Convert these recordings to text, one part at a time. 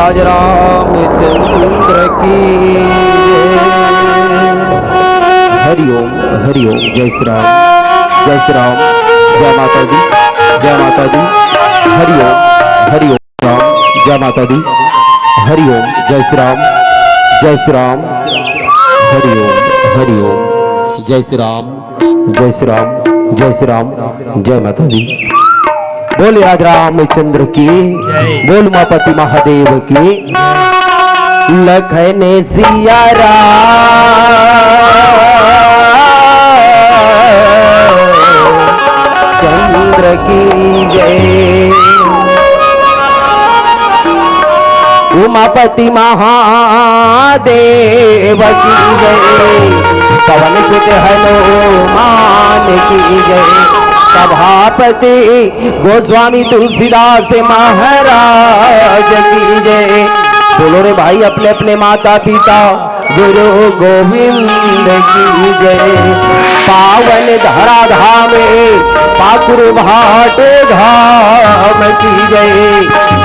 राज रामचंद्र की हरिओम हरिओम। जय श्री राम, जय श्री राम, जय माता दी, जय माता दी। हरिओम हरिओम राम, जय माता दी। हरिओम, जय श्री राम, जय श्री राम। हरिओम हरिओम, जय श्री राम, जय श्री राम, जय श्री राम, जय माता दी। बोले राज रामचंद्र की, बोल मापति महादेव की। लखन सिया चंद्र की जय। उमापति महादेव की जय। पवन सुत हनुमान की जय। सभापति गोस्वामी तुलसीदास महाराज की जय। बोलो रे भाई अपने अपने माता पिता गुरु गोविंद की जय। पावन धरा धामे पाकुर भाट धाम की जय।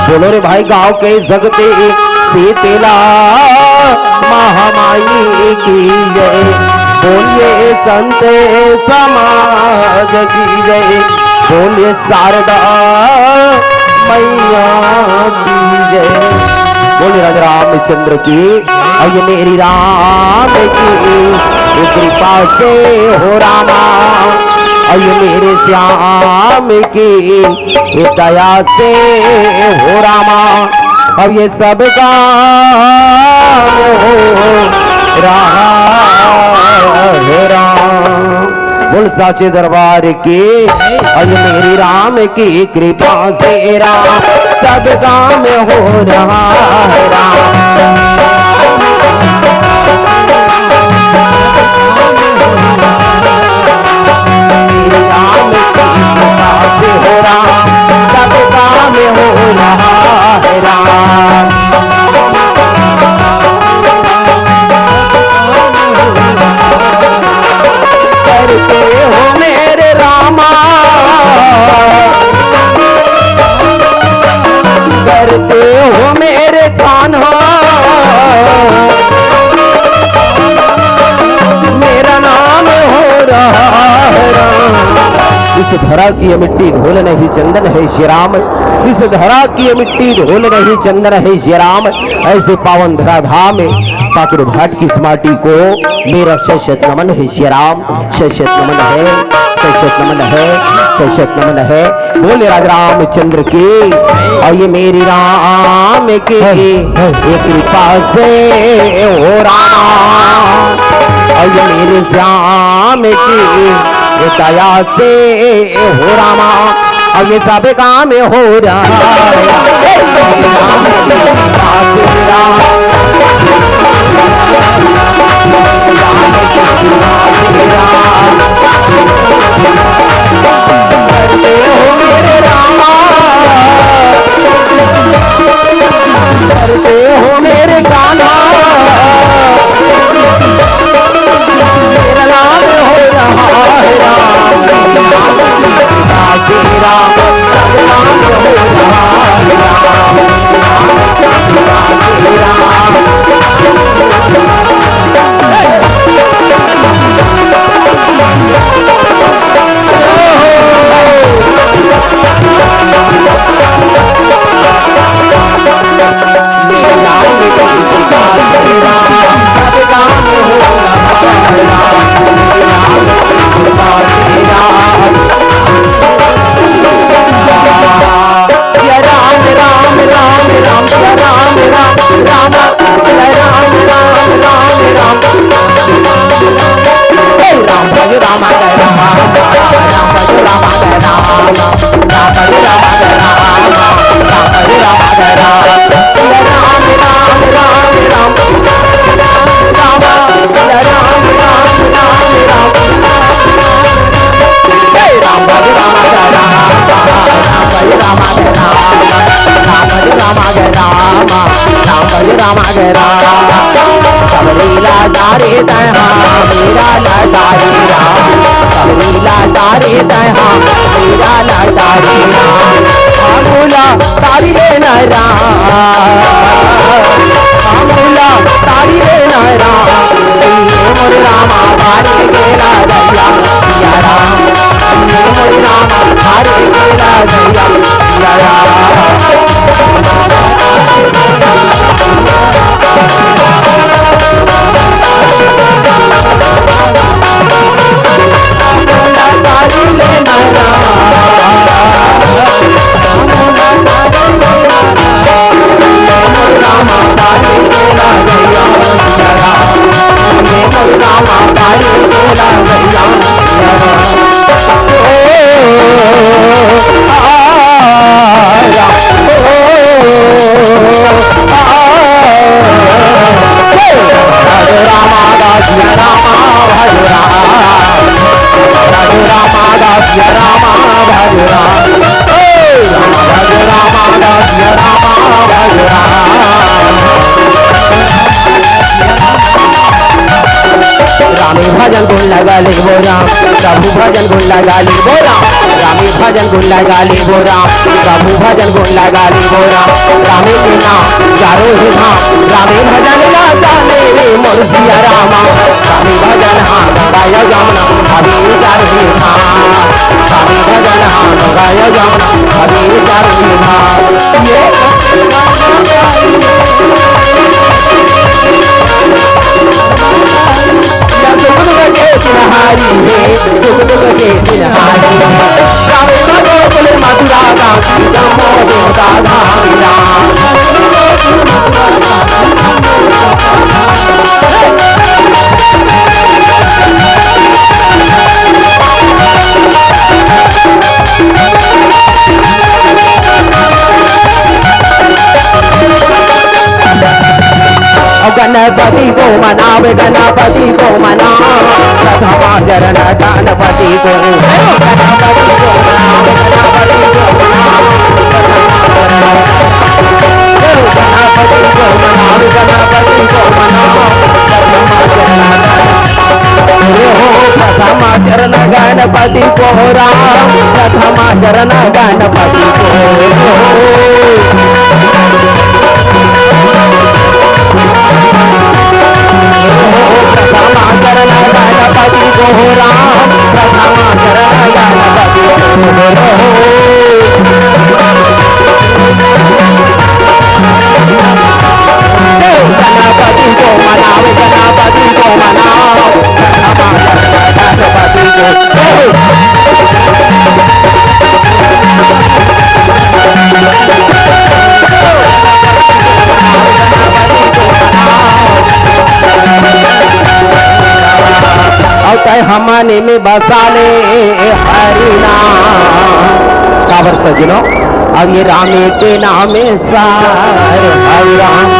बोलो रे भाई गांव के जगते शीतला महामाई की जय। बोलिए संत समाज की जय। बोलिए शारदा मैया की जय। बोले राजा रामचंद्र की। और ये मेरी राम की कृपा से हो रामा। और ये मेरे श्याम की दया से हो रामा। अब ये सब काम हो बोल साचे दरबार की। और मेरी राम की कृपा से राम सब काम हो रहा है राम। मेरी राम की कृपा से हो राम सब काम हो रहा है राम। करते हो मेरे रामा, करते हो मेरे कान्हा। मेरा नाम हो रहा है राम। इस धरा की ये मिट्टी धूल नहीं चंदन है श्री राम। इस धरा की ये मिट्टी धूल नहीं चंदन है श्री राम। ऐसे पावन धरा धाम पाकुर भाट की इस माटी को मेरा शत नमन है श्री राम। शत नमन है, शत नमन है, शत नमन है। बोले राज रामचंद्र की। और ये मेरी राम की कृपा से हो राम। और ये मेरे श्याम की दया से हो रामा। और ये सब काम हो रहा करते हो मेरे रामा, करते हो मेरे कान्हा। मेरा नाम हो रहा है राम। राम राम हो रहा है तारी ले राम। रामा हरे केला गैया भजन गुण लगा ले बोरा प्रभु भजन गुण लगा ले बोरा रामी भजन गुण लगा ले बोरा प्रभु भजन गुण लगा ले बोरा रामी के नाम चारों ही धाम रामी भजन लगा ले रे मुर्शिया रामा रामी भजन हाँ गाय जमुना हरी चारों ही धाम रामी भजन हाँ गाय जमुना हरी चारों ही धाम ये तिनहारी है दुख के तिनहारी रामे भजो कुल मथुरा धाम जम्मो देवता धाम राम गणपति को मनावे गणपति को मना प्रथमा चरण गणपति को गणपति को मनावे गणपति को मना गणपति को मनावे गणपति को मना प्रथमा चरण गणपति को राम प्रथमा चरण गणपति को प्रथमा चरण गणपति को राम प्रथमा चरण गणपति गणपति को मनावे गणपति को मनाओ प्रथमा चरण गणपति को हमने में बसा ले हरि नाम काबर सजनो अब ये रामे के नामे सार हरि राम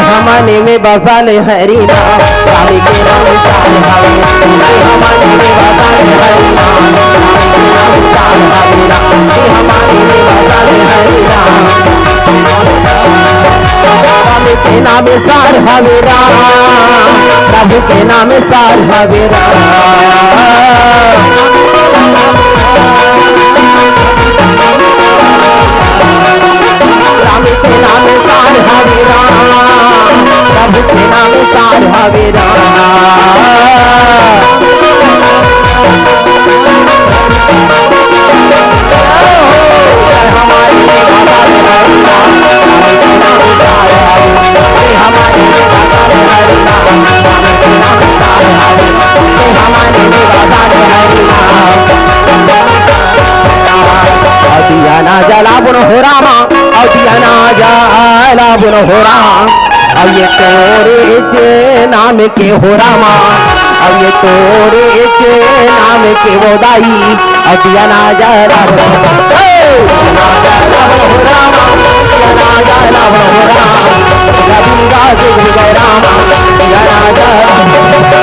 हमने में बसा ले हरि नाम रामे के नामे सार हरि हमने में बसा ले हरि नाम रामे के नामे सार हरि राम हमने में बसा ले हरि नाम रामे के नामे सार हरि राम प्रभु के नाम सार हरि राम राम के नाम सार हरि राम प्रभु के नाम सार हरि जला बुन हो रामा अदियाना जला बुन हो राम अब ये तोरे चे नाम के हो रामा अब ये तोरे चे नाम के वो दाई अदियाना जला बुन हो रामा अदियाना जला बुन हो राम रविंद्रा सिंह रामा अदियाना जला बुन हो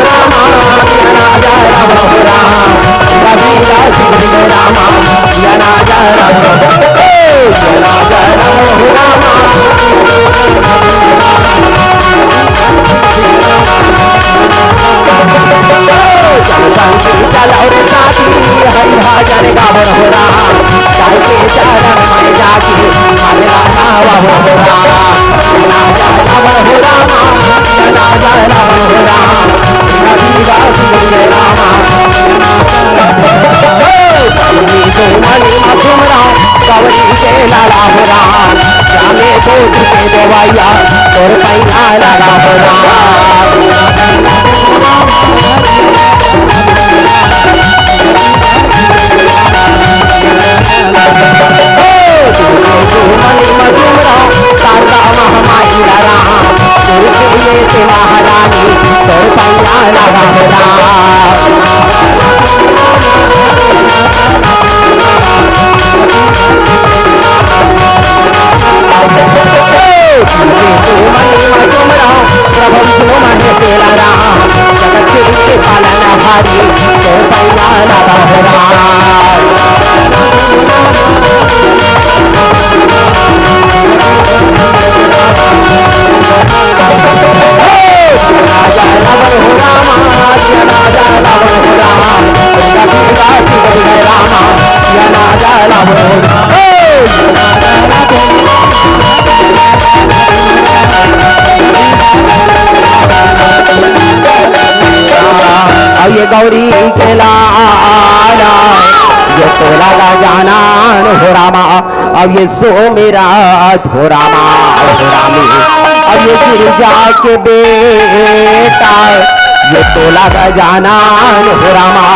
रामा अदियाना जला बुन हो रामा रविंद्रा सिंह रामा जना जना जना जना रामा चलो रे साथी हरि हाजर गावन हो राम चाय के चरण में जाके हरे नाम हो राम जना जना हो रामा जना जना हो राम रविंद्रा सिंह रामा भैया तोर पैया लगा हो शारदा महामाई राम महारानी तोर पैया लगा हो पालनहारी तो पैया लगा हो ये गौरी के लाला ये तो लगा जाना हो रामा अब ये सो मेरा हो रामा हो रामी अब ये गिरजा के बेटा ये तो लगा जाना हो रामा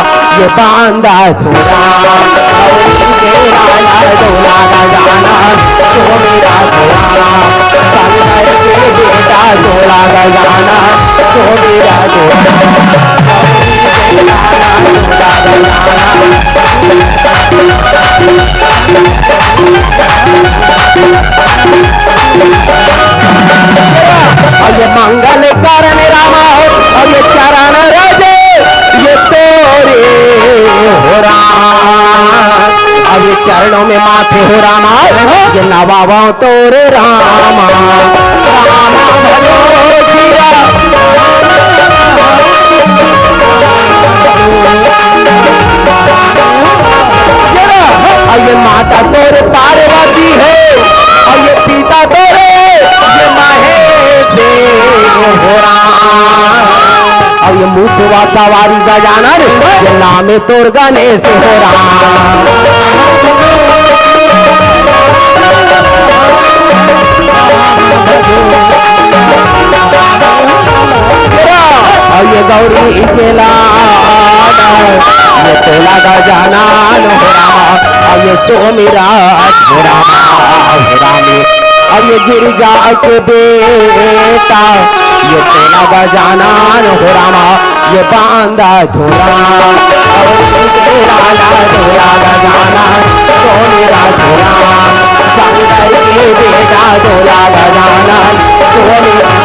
ये बांधा थोड़ा के लाला तो लगा जाना सो मेरा हो रामा शंकर के बेटा तो लगा जाना सो मेरा हो अब ये मंगल कारण रामा अब ये चरण राजे ये तोरे हो राम अब ये चरणों में माथे हो रामा ये नवावा तोरे रामा रामा भलो और ये माता तोरे पार्वती है और ये पिता तोरे ये महेश हो राम और ये मुसवा सवारी गजानन ये नाम तोर गणेश हो राम और ये गौरी के लाल ये तो लगा जाना हो रामा अब ये सोमीरा हो रामा हो रामी अब ये गिरजा के बेटा ये तो लगा जाना हो रामा ये बांधा धोरा लाला धोरा गजाना सोमीरा धोरा शंकर के बेटा धोरा गजाना सोमीरा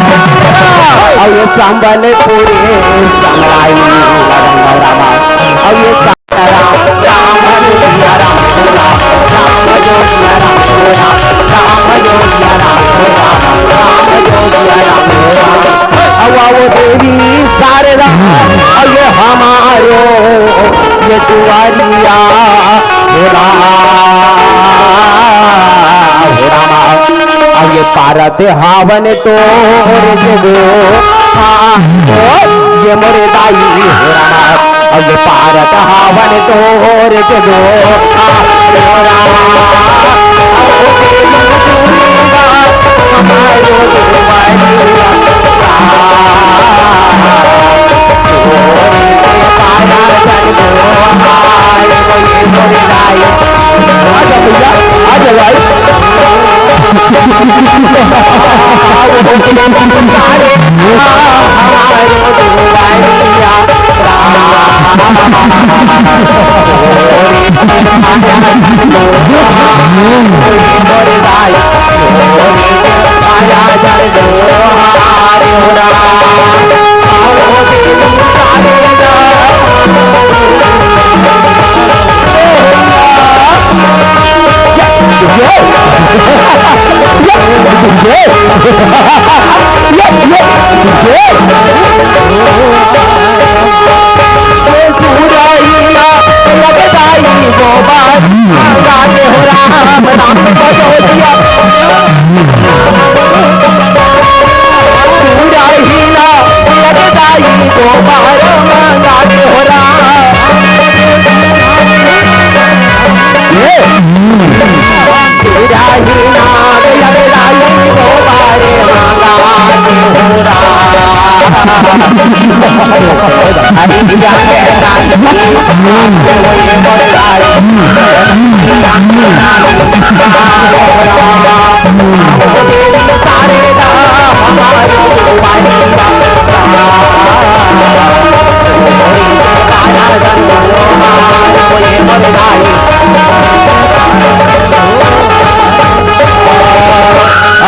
अब ये संबलपुरी संगाई रामा अब ये राम राम जोगिया राम राम जोगिया राम राम जोगिया राम राम जोगिया राम अब वो देवी शारदा अब ये हमारो ये दुआरिया अब ये पारत हावन तो ये मोरे दाई हो रामा अब ये पारत हावन तो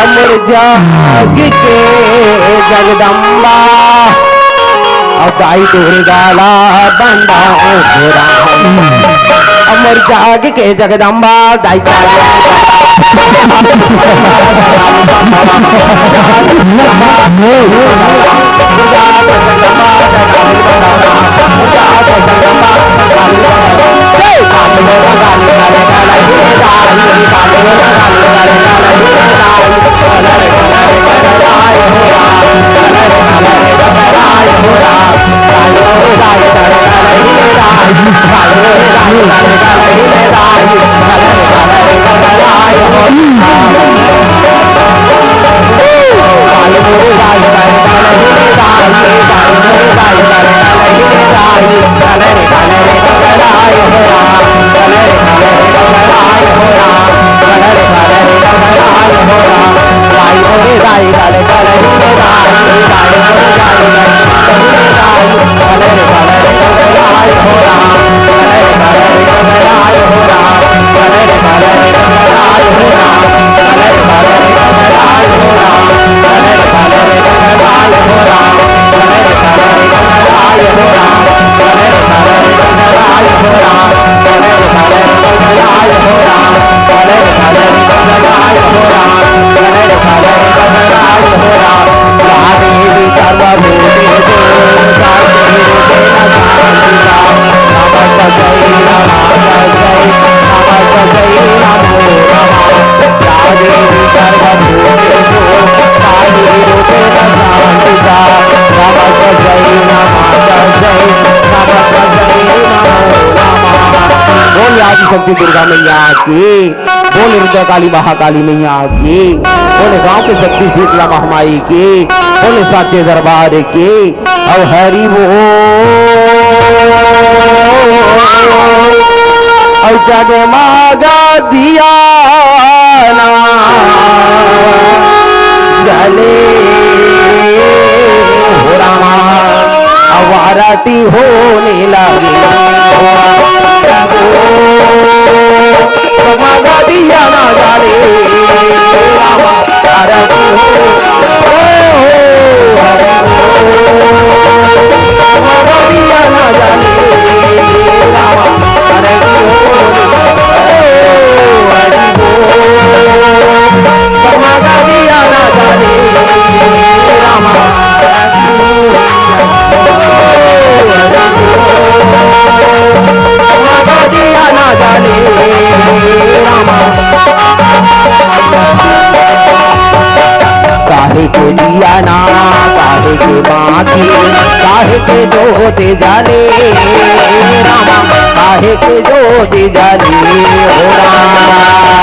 अमर जाग के जगदम्बा दाई दुर्गाला बंदा अमर जाग के जगदम्बा दाई शक्ति दुर्गा मैया की, बोले रुद्र काली महाकाली मैया की, बोले गांव की शक्ति शीतला महामाई की, बोले साचे दरबार की। अब हरि बोल जगमगा दिया ना जले हो रामा, अब आरती होने लगी जगमगा दिया ना जले रामा आरती जगमगा दिया ना जले रामा आरती जगमगा दिया ना जले रामा काहे के दिया ना काहे के बाकी काहे के जोते जाले रामा काहे के जोते जाले हो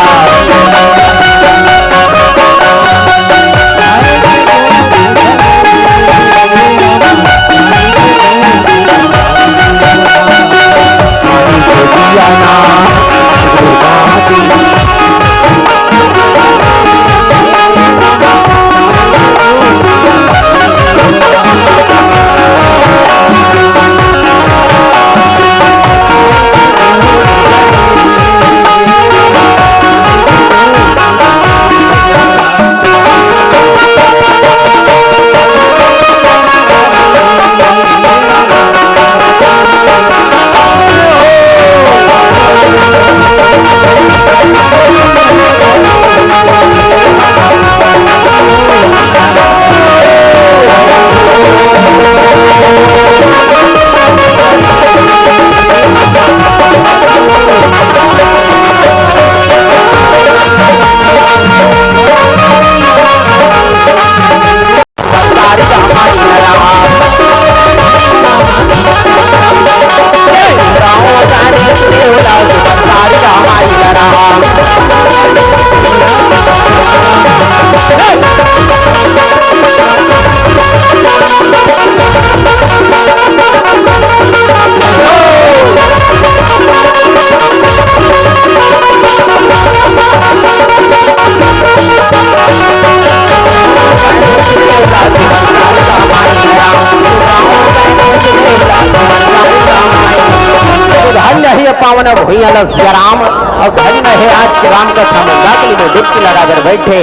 पावन भुइया सिया राम। और धन्य है आज के राम कथा मंदाकिनी में डुबकी लगाकर बैठे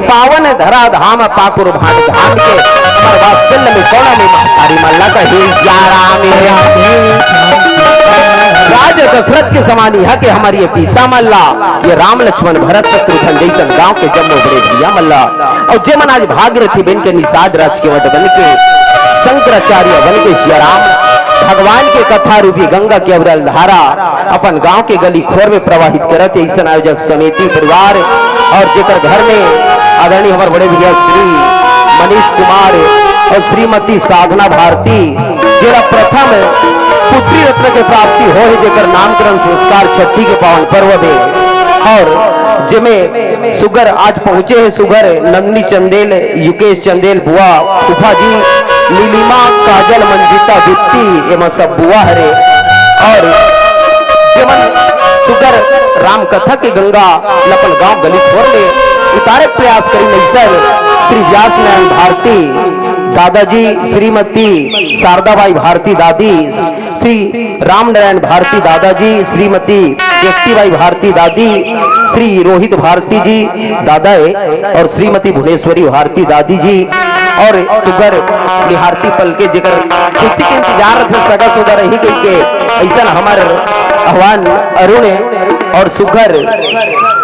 पावन धरा धाम पाकुर भाट धाम के वात्सल्य में कोना में महतारी मल्ला कहे सिया राम। राज दशरथ के समान यहाँ के हमारी ये पिता मल्ला, ये राम लक्ष्मण भरत शत्रुघ्न जैसन गांव के जम्मो बड़े भैया मल्ला। और जे मन आज भागीरथी बन के निषाद राज के वट बन के शंकराचार्य बन के सिया राम भगवान के कथा रूपी गंगा के अविरल धारा अपन गांव के गली खोर में प्रवाहित करत ऐसा आयोजक समिति परिवार और जेकर घर में आदरणीय हमारे बड़े भैया श्री मनीष कुमार और श्रीमती साधना भारती जेरा प्रथम पुत्री रत्न के प्राप्ति हो है जेकर नामकरण संस्कार छठी के पावन पर्व में। और जिमें सुगर आज पहुंचे हैं सुगर नंदनी चंदेल युकेश चंदेल बुआ उफा जी नीलिमा काजल मंजिता दीप्ति एवं सब बुआ हरे। और जीवन सुगर राम कथा के गंगा लपन गांव गली खोर में उतारे प्रयास करी नैसर श्री व्यास नारायण भारती दादाजी श्रीमती शारदाबाई भारती दादी श्री राम नारायण भारती दादाजी श्रीमती केष्टीबाई भारती दादी श्री रोहित भारती जी दादा और श्रीमती भुवनेश्वरी भारती दादी जी और सुगर निहारती पल के जेकर खुशी के इंतजार थे सगा सोदा रही गई के ऐसा हमारे आह्वान अरुण और सुगर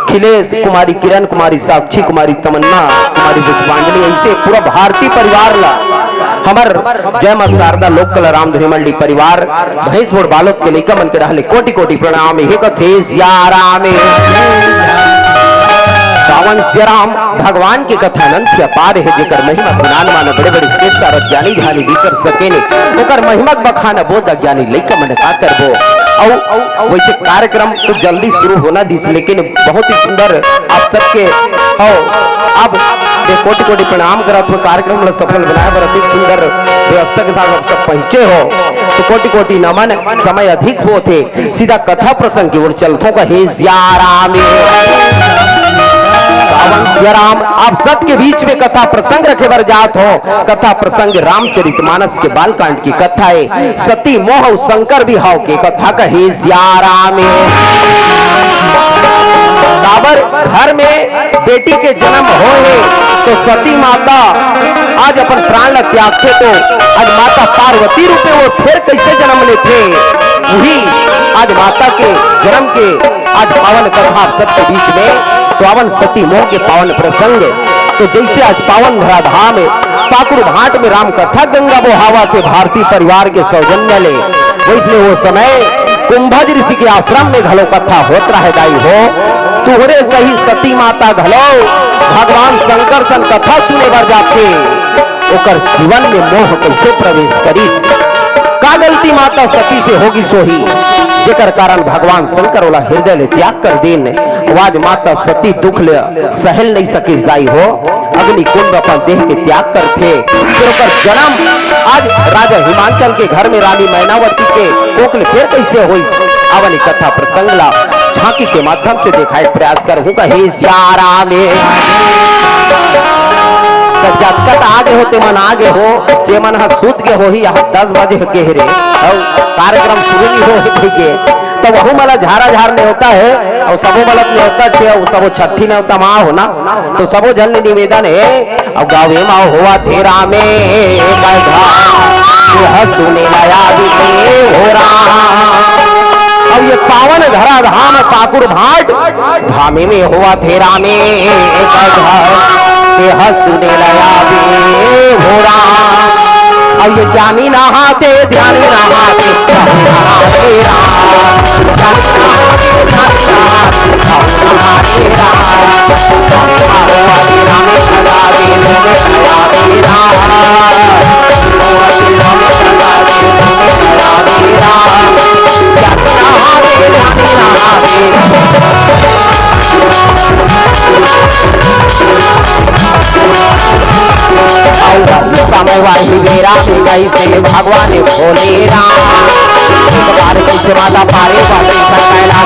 खिलेश कुमारी किरण कुमारी साक्षी कुमारी तमन्ना कुमारी पुष्पांजलि ऐसे पूरा भारतीय परिवार ला हमार जय मां शारदा लोक कला रामधुनी मंडी परिवार भैंस मोड़ बालक के लेकर मन के रहले कोटि कोटि प्रणाम हे कथे सिया राम। पावन सिया राम भगवान की कथा अनंत के अपार है जेकर महिमा गुणान मानो बड़े बड़े शेष सारथ ज्ञानी ध्यानी भी कर सके ओकर महिमा बखाना बोध अज्ञानी लेकर मन का करबो। और वैसे कार्यक्रम तो जल्दी शुरू होना दिस लेकिन बहुत ही सुंदर आप सबके अब कोटि कोटि प्रणाम करत हो कार्यक्रम सफल बनाए बर अधिक सुंदर व्यवस्था के साथ आप सब पहुंचे हो तो कोटि कोटि नमन। समय अधिक होते सीधा कथा प्रसंग की ओर चलते का हे सिया राम। पावन सिया राम आप सबके बीच में कथा प्रसंग रखे बर जात हो। कथा प्रसंग रामचरितमानस के बालकांड की कथा है सती मोह शंकर बिहाव के कथा का हे सिया राम। दाबर घर में बेटी के जन्म हो तो सती माता आज अपन प्राण त्याग थे तो आज माता पार्वती रूपे वो फिर कैसे जन्म लेते वही आज माता के जन्म के आज पावन कथा सबके बीच में तो पावन सती मोह के पावन प्रसंग तो जैसे आज पावन धरा धाम पाकुर भाट में राम कथा गंगा बोहावा के भारतीय परिवार के सौजन्य ले वैसे वो समय कुंभज ऋषि के आश्रम में घलो कथा होत रहे दाई हो तुहरे सही सती माता घलो भगवान शंकर सन कथा सुने बर जाते ओकर जीवन में मोह कैसे प्रवेश करीस का गलती माता सती से होगी सोही जेकर कारण भगवान शंकर वाला हृदय ले त्याग कर देन आज माता सती दुख ले सहल नहीं सकिस दाई हो अग्नि कुंड अपन देह के त्याग करते फिर जन्म आज राजा हिमांचल के घर में रानी मैनावती के कोकल फिर कैसे हुई आवली कथा प्रसंगला झांकी के माध्यम से दिखाए प्रयास कर हूँ हे सिया राम। जब आगे होते मन आगे हो जे मन सूत के हो ही 10 बजे के रे और कार्यक्रम शुरू नहीं हो के तो वह मला झारा झार ने होता है और सबो मलत ने होता थे और सबो छठी ने होता माँ होना तो सबो जन ने निवेदन है और गावे माँ हुआ तेरा में सुने लया हो रहा। अब ये पावन धरा धाम पाकुर भाट धामे में हुआ तेरा में सुने लया हो रहा। अब ये ज्ञानी नहाते ध्यानी नहाते कैसे भगवान भोले राम कैसे माता पारे वाले हो रहा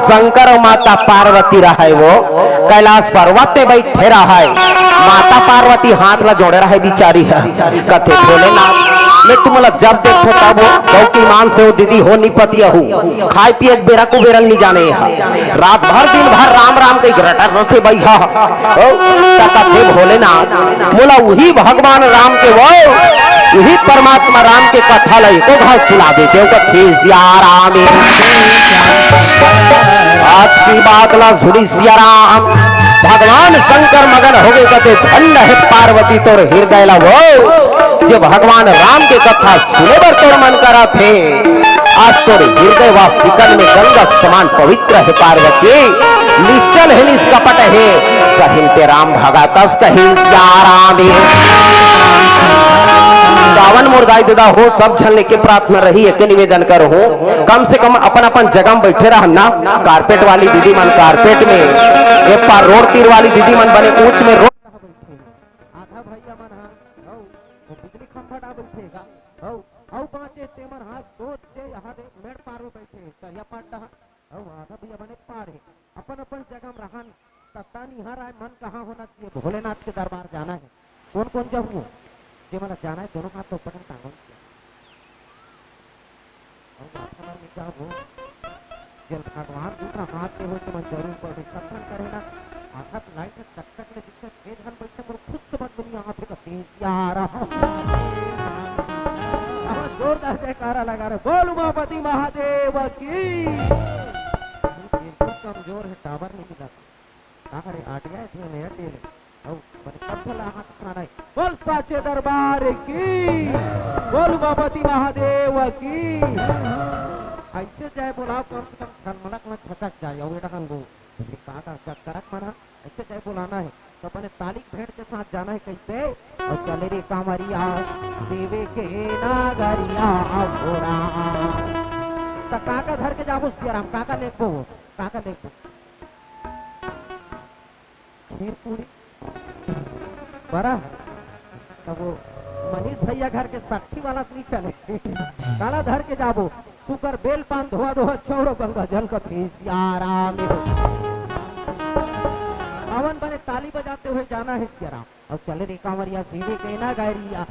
शंकर और माता पार्वती रहा है, वो कैलाश पर्वत पे बैठे रहा है। माता पार्वती हाथ ला जोड़े रहा है बिचारी है, कथे भोलेनाथ मैं तुम्हारा जब देखो तब गौ की मान से हो दीदी हो निपतिया हूँ खाए पिए बेरा को बेरंग नहीं जाने रात भर दिन भर राम राम के ग्रटर रथे भैया कथे भोलेनाथ बोला वही भगवान राम के वो यही परमात्मा राम के कथा लय को घर सुना देते हो कथे राम आज की बात ला सुनी सिया राम भगवान शंकर मगन हो गए कहते धन्य है पार्वती तोर हृदय ला वो जो भगवान राम के कथा सुने बर तोर मन करा थे आज तोर हृदय वास्तिकन में गंगा समान पवित्र है पार्वती निश्चल है निष्कपट है सहिते राम भगतस कही राम गावन मुर्दाई देदा हो सब झन लेके प्रार्थना रही है निवेदन करो हो कम से कम अपन अपन जगह में बैठे रहना कारपेट वाली दीदी मन कारपेट में एक पार रोड तीर वाली दीदी मन बने ऊंच में रोड आधा भैया मन हां वो बिजली खंभा डा बैठेगा औ बाचे तेमर हां सोच जे यहां दे मेड़ पार में बैठे करिया पाटा औ आधा भैया बने पार है अपन अपन जगह में रहन ततानी हर आए मन कहां होना चाहिए भोलेनाथ के दरबार जाना है कौन कौन जब हो जे मला जाना है दोनों हाथ ऊपर टांगो और माथा में जाओ जल भगवान दूसरा हाथ पे हो तो मन जरूर पड़े सत्संग करे ना आखत लाइट चक्कर में दिक्कत के धन बैठे पर खुद समझ दुनिया आंखें का फेस यार जोरदार जयकारा लगा रहे बोल उमापति महादेव की कमजोर है टावर नहीं मिला अरे आटिया थे मेरा टेल औ पर सब चला हाथ खाना है बोल साचे दरबार की बोल उमापति महादेव की ऐसे जाए बोला कम से कम छलमलक में छटक जाए और बेटा kan काका चक्करक मना ऐसे जाए बुलाना है तो अपने तालिक भेंट के साथ जाना है कैसे और चले रे कांवरिया सेवे के नागरिया घोड़ा तो काका धर के जाबो सियाराम काका लेखबो काका लेखबो खीर पूरी बड़ा तब वो मनीष भैया घर के सखी वाला नहीं चले काला धर के जाबो सुकर बेल पान धोआ धोआ चौरो गंगा जल का सियाराम अवन बने ताली बजाते हुए जाना है सियाराम और चले रे कांवरिया सीवे के ना गायरिया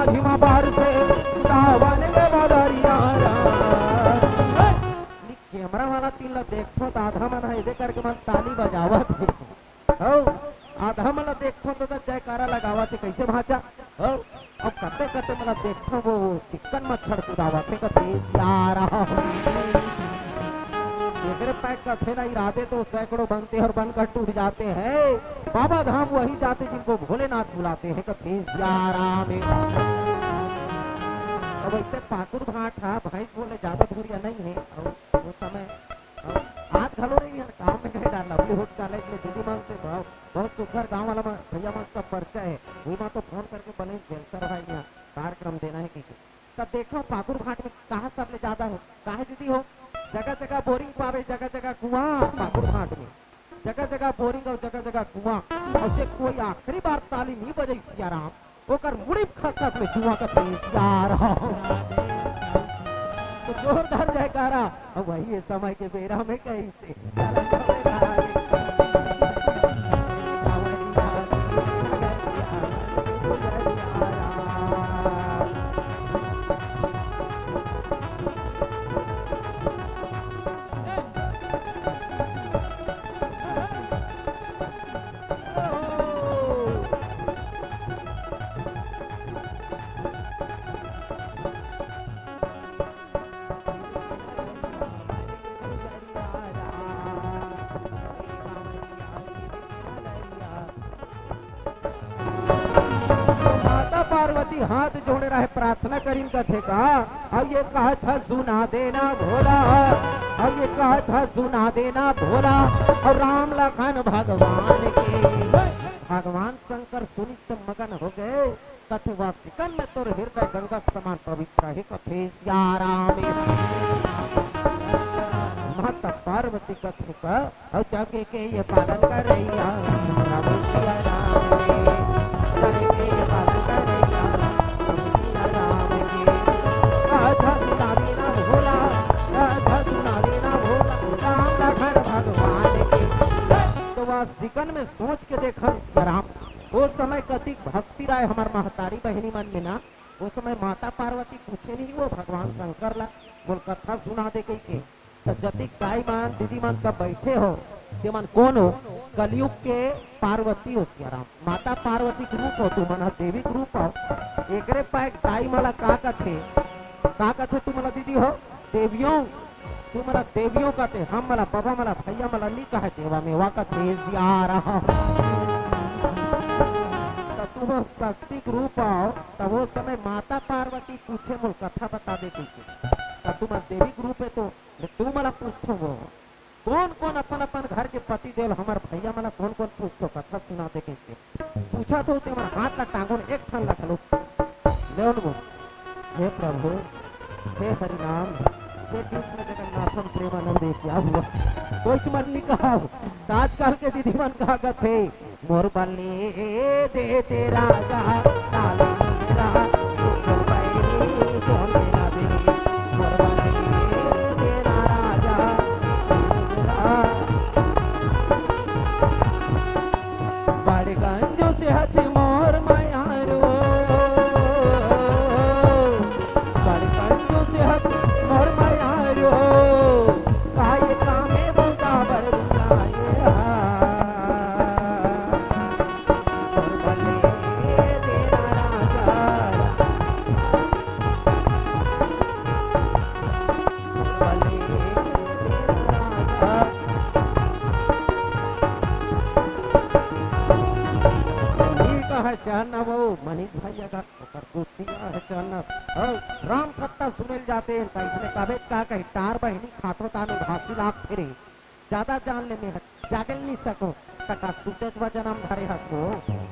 झिमा बाहर से सावन में बदरिया कैमरा वाला तीन ला देखो तो आधा मन है करके मन ताली बजावत है आधा मन देखो तो जयकारा लगावत है कैसे भाचा अब करते करते मला देखो वो चिकन मच्छर कुदावत है कथे यार एकरे पैक का थे ना इरादे तो सैकड़ों बनते और बनकर टूट जाते हैं बाबा धाम वही जाते जिनको भोलेनाथ बुलाते हैं कथे यार अब ऐसे पाकुर भाटा भैंस बोले ज्यादा दूरिया नहीं है और वो समय आज घलो रही है गाँव में कहे डाला लवली होट कॉलेज में दीदी मान से बहुत सुखर गाँव वाला भैया मान सब परिचय है वही माँ तो फोन करके बने जलसर भाई यहाँ कार्यक्रम देना है कि तब देखो पाकुर भाट में कहा सब ले ज्यादा हो कहा दीदी हो जगह जगह बोरिंग पावे जगह जगह कुआं पाकुर भाट में जगह जगह बोरिंग और जगह जगह कुआं और कोई आखिरी बार ताली नहीं बजाई सियाराम ओकर मुड़ी खसखस में जुआ का तेज यार तो जोरदार जयकारा और वही है समय के बेरा में कहीं से पार्वती हाथ जोड़े रहे प्रार्थना करीम कथे का अब ये कहा था सुना देना भोला अब ये कहा था सुना देना भोला और राम लखन भगवान के भगवान शंकर सुनिश्चित मगन हो गए कथे वास्तिकन में तोर हृदय गंगा समान पवित्र है कथे सिया राम पार्वती कथे का और जाके के ये पालन कर रैया प्रभु सिया राम के जाके के ये पालन कर रैया प्रभु सिया राम के राधा सुनावे ना भोला राधा सुनावे ना भोला राम लखन भगवान के। तो वह सिकन में सोच के देखल सिया राम वो समय कतिक भक्ति राय हमार महतारी बहनी मन में ना वो समय माता पार्वती पूछे नहीं वो भगवान शंकर ला बोल कथा सुना दे कही के तो जतिक दाई मान दीदी मान सब बैठे हो ते मन कौन हो कलयुग के पार्वती हो सिया राम माता पार्वती के रूप हो तू मन देवी के रूप हो एकरे पाए दाई मला का कथे तू मला दीदी हो देवियों तू मला देवियों कथे हम मला बाबा मला भैया मला नहीं कहे देवा में वा कथे सिया रहा तुम शक्ति रूप आओ तब वो समय माता पार्वती पूछे मोल कथा बता दे तब तुम देवी रूप है तो तू मला पूछो वो कौन कौन अपन अपन घर के पति देव हमार भैया मला कौन कौन पूछतो कथा सुना दे के पूछा तो ते हमार हाथ ला टांगोन एक ठान लखलो लेवन बोल हे प्रभु हे हरि नाम हे कृष्ण जगन्नाथम प्रेमानंद क्या हुआ कुछ मन नहीं कहा आजकल के दीदी मन कहा थे मोर बल्ले दे तेरा डाले मेरा मोर बल्ले सोने दे मोर बल्ले तेरा राजा बड़े गंजो से हंसी मोर मायारो बड़े गंजो से हंसी मोर मायारो काय कामे बोलता बर चढ़ना वो मनीष भैया का है चढ़ना राम सत्ता सुनेल जाते हैं इसने कबे का कही तार बहनी खातो तानु घासी लाख फिरे ज्यादा जान ले में जागल नहीं सको तका सुते वजन हम धरे हसो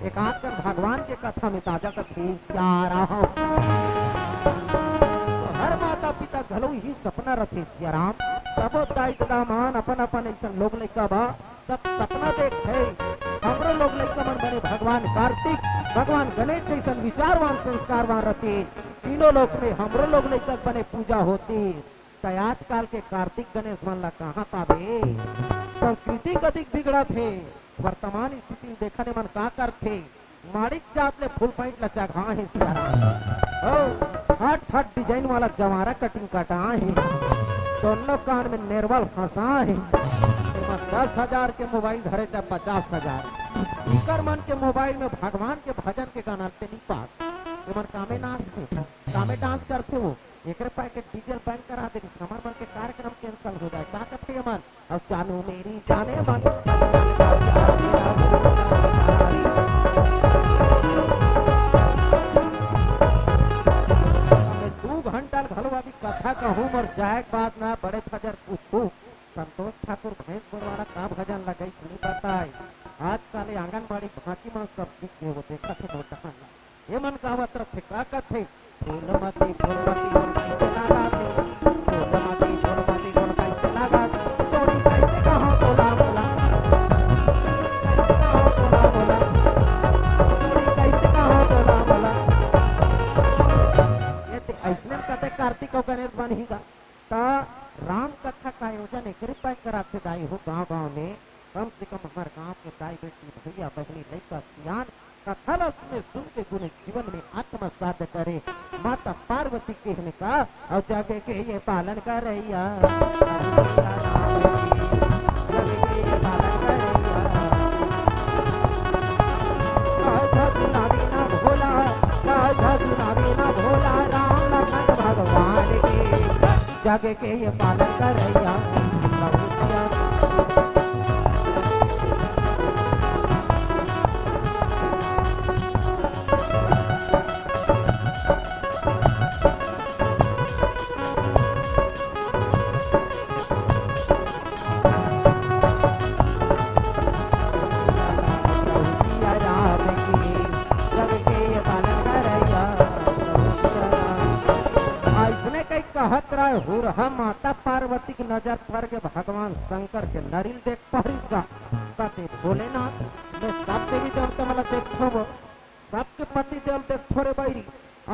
एक आध कर भगवान के कथा में ताजा कथी सिया राम तो हर माता पिता घलो ही सपना रथे सिया राम सब दाई दामान अपन अपन ऐसा लोग लेका बा सब सपना देख है हमरो लोग लेका मन बने भगवान कार्तिक भगवान गणेश जैसन विचारवान संस्कारवान रहते तीनों लोक में हमरो लोग लेकर बने पूजा होती तो आजकल के कार्तिक गणेश मन ला कहाँ पावे संस्कृति अधिक बिगड़ा थे वर्तमान स्थिति में देखने मन का करते माड़िक जात ले फुल पैंट ला चढ़ा है सियारा हट हट डिजाइन वाला जवारा कटिंग कटा है दोनों कान में नेरवल फंसा है 10,000 के मोबाइल धरे चाहे 50,000 इकर मन के मोबाइल में भगवान के भजन के गाना ते नहीं पास मन कामे नाचते कामे डांस करते वो एक पैकेट डीजल बैन करा दे समर मन के कार्यक्रम कैंसिल हो जाए क्या करते मन अब चालू मेरी जाने मन 2 घंटा घलवा भी कथा कहूँ और जाए बात ना बड़े फजर पूछू संतोष ठाकुर भैंस बोलवारा का भजन लगाई सुनी बताई आजकल आंगनबाड़ी भांति में सब सीख के वो देखा थे नोटहन ये मन कहावत रखे का कथे फूलमती गोल कैसे लगाते फूलमती गोल कैसे लगाते चोरी कैसे कहाँ बोला बोला चोरी कैसे कहाँ बोला बोला ये ऐसे कथे कार्तिक और गणेश बनेगा ता राम कथा का आयोजन एक कराते दाई हो गाँव गाँव में कम से कम हमारे गाँव के दाई बेटी भैया बहनी लड़का सियान कथा उसमें सुन के गुण जीवन में आत्मसात करे माता पार्वती कहने का और जाके के ये पालन कर रैया भोला राम लखन भगवान के जाके के ये पालन कर रैया हो रहा माता पार्वती की नजर पर के भगवान शंकर के नरिल देख परिस कते भोलेनाथ मैं सब देवी देवता मला देखो सबके पति देव देख थोड़े बैरी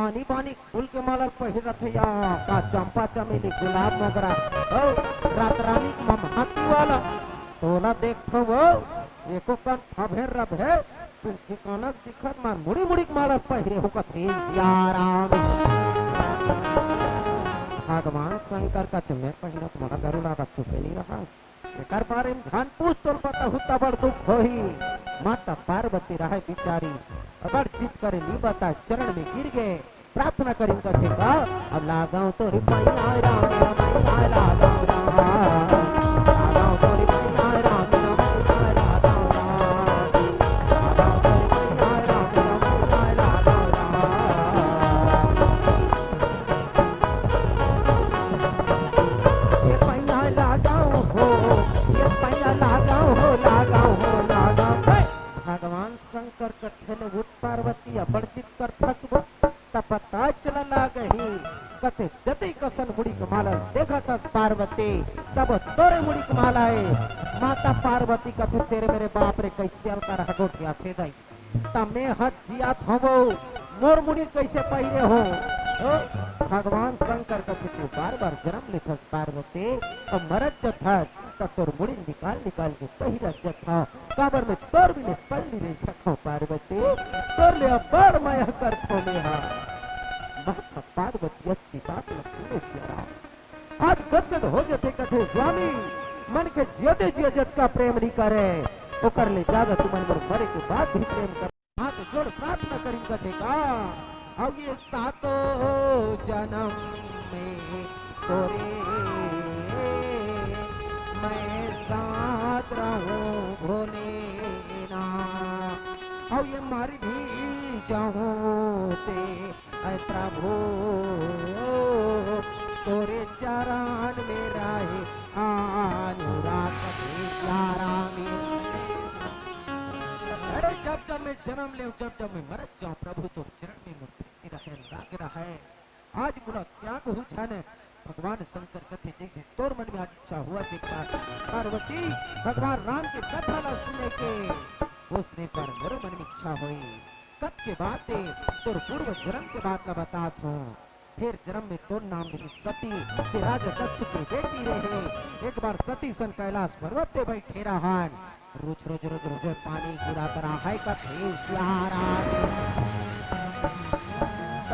आनी बानी फूल के माला पहिरत है या का चंपा चमेली गुलाब मोगरा ओ रात रानी ममहाती वाला तोला देखो वो एको कन फभेर रभे तुम ठिकाना दिखत मार मुड़ी मुड़ी के माला पहिरे हो कथे या राम भगवान शंकर का चमे पहिरा तुम्हारा गरुड़ा का चुपे नहीं रहा एकर बारे में ध्यान पूछ तो पता हुता बड़ दुख होही माता पार्वती रहे बिचारी अगर चित करे नी बता चरण में गिर गए प्रार्थना करी कथेगा अब लगाओ तो रिपाई आय राम रमाई आय लगाओ लगाओ तो रिपाई आय राम रमाई आय लगाओ लगाओ तो रिपाई आय राम रमाई आय लगाओ ये पैया लगाओ हो ये पैया लगाओ हो लगाओ हो लगाओ भगवान शंकर कठे उठ पार्वती अपरिचित कर फसबो तपता चला लागही कथे जति कसन मुड़ी कमाला देखा तस पार्वती सब तोरे मुड़ी कमाला है माता पार्वती कथे तेरे मेरे बाप रे कैसे अलका हगोटिया थे दई तमे हथ जिया थबो मोर मुड़ी कैसे पहिरे हो भगवान शंकर कथे तू बार बार जन्म लेथस पार्वती और मरत जथस तोर मुड़ी निकाल निकाल के पहिरा जथा काबर में तोर भी ने पल्ली रे सखो पार्वती तोर ले अबर माया कर थोमेहा माता पार्वती अति बात लक्ष्मी सिया आज गदगद हो जते कथे स्वामी मन के जियते जियत का प्रेम नहीं करे ओकर ले ज्यादा तुमन मोर मरे के बाद भी प्रेम कर हाथ जोड़ प्रार्थना करी कथे का अब ये सातो जन्म में तोरे मैं साथ रहूं भोलेना अब ये मारी भी जाऊं ते ऐ प्रभु तोरे चरण में रहे अनुराग प्यारा अरे जब मैं जन्म ले जब मैं मरत जाऊं प्रभु तो चरण में मूर्ति रहे अनुराग रहे आज मुला त्याग हो जाने भगवान शंकर कथे जैसे तोर मन में आज इच्छा हुआ देखा पार्वती भगवान राम की कथा ला सुने के उसने पर मेरे मन में इच्छा हुई कब के बात तोर पूर्व जन्म के बात ला बतात हूँ फिर जन्म में तोर नाम लिखी सती के राजा दक्ष की बेटी रहे एक बार सती सन कैलाश पर्वत पे बैठे रहन रोज रोज रोज रोज पानी गिरा करा है कथे सियारा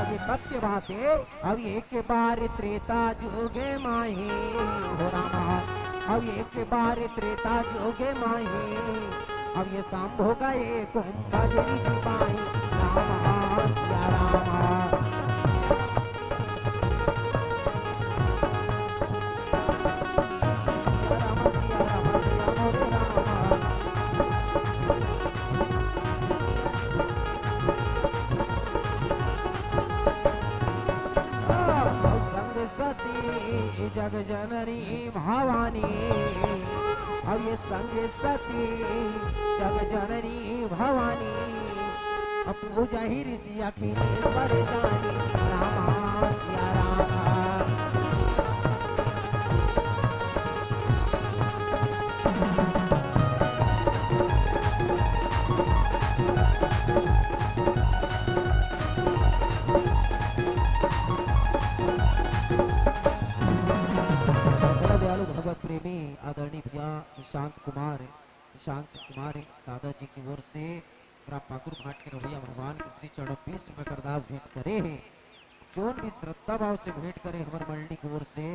ये कब के बात है अब एक के बार त्रेता जोगे माही हो रामा अब एक के बार त्रेता जोगे माही अब ये शाम हो गए कुंभा देवी सिपाही रामा सिया रामा जग जननी भवानी अब ये संग सती जग जननी भवानी अब पूजा ही ऋषि अखिलेश्वर जानी रामा सिया रामा प्रेमी आदरणीय भैया निशांत कुमार दादाजी की ओर से ग्राम पाकुर घाट के रवैया भगवान के श्री चरणों 20 रुपए करदास भेंट करे हैं जोन भी श्रद्धा भाव से भेंट करे हमारे मंडली की ओर से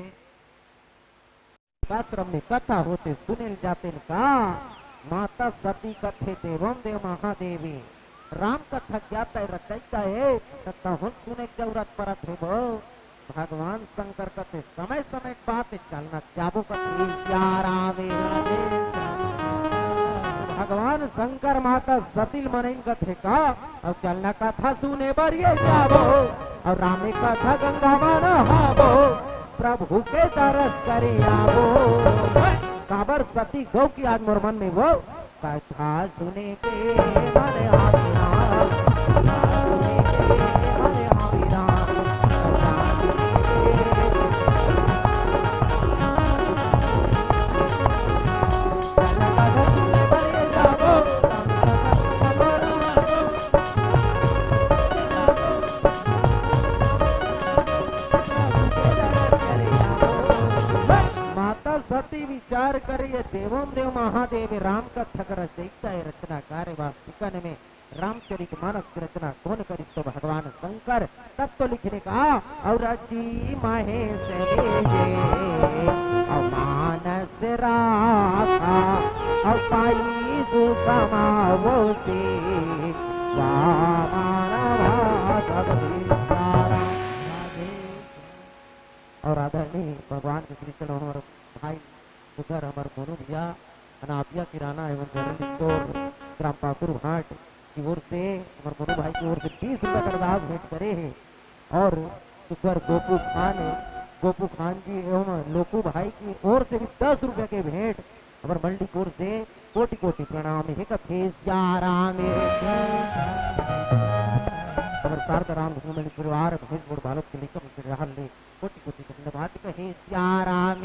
आश्रम में कथा होते सुने जाते का माता सती कथे देवम देव महादेवी राम कथा ज्ञाता रचयिता है तथा सुने जरूरत परत है वो भगवान शंकर कथे समय समय बात चलना चाबो कथे सियारावे भगवान शंकर माता सती मनइन कथे का और चलना कथा सुने बर ये जाबो और रामे कथा गंगा मान हाबो प्रभु के दरस करे आवो काबर सती गौ की आज मोर मन में वो कथा सुने के मन आविरा सुने के मन आविरा करिए देवों देव महादेव राम कथा कर रचयिता रचनाकार वास्तुकन में रामचरित मानस की रचना कौन करिस तो भगवान शंकर। तब तो लिखने का और रची महेश भेजे और मानस राखा और पाई सुसमावो से और आदरणीय भगवान के श्री चरण हमारे भाई सुधर हमारे मोनू भैया अनापिया किराना एवं जनरल स्टोर ग्राम पाकुर घाट की ओर से हमारे मोनू भाई की ओर से 20 रुपए का दाज भेंट करे हैं। और सुधर गोपू खान जी एवं लोकू भाई की ओर से भी 10 रुपए के भेंट हमारे मंडी की ओर से कोटि कोटि प्रणाम हे कथे राम हमारे शारदा राम घुमली परिवार भैंस बोड़ बालक के लिए रहल ले कोटि कोटि धन्यवाद कहे राम।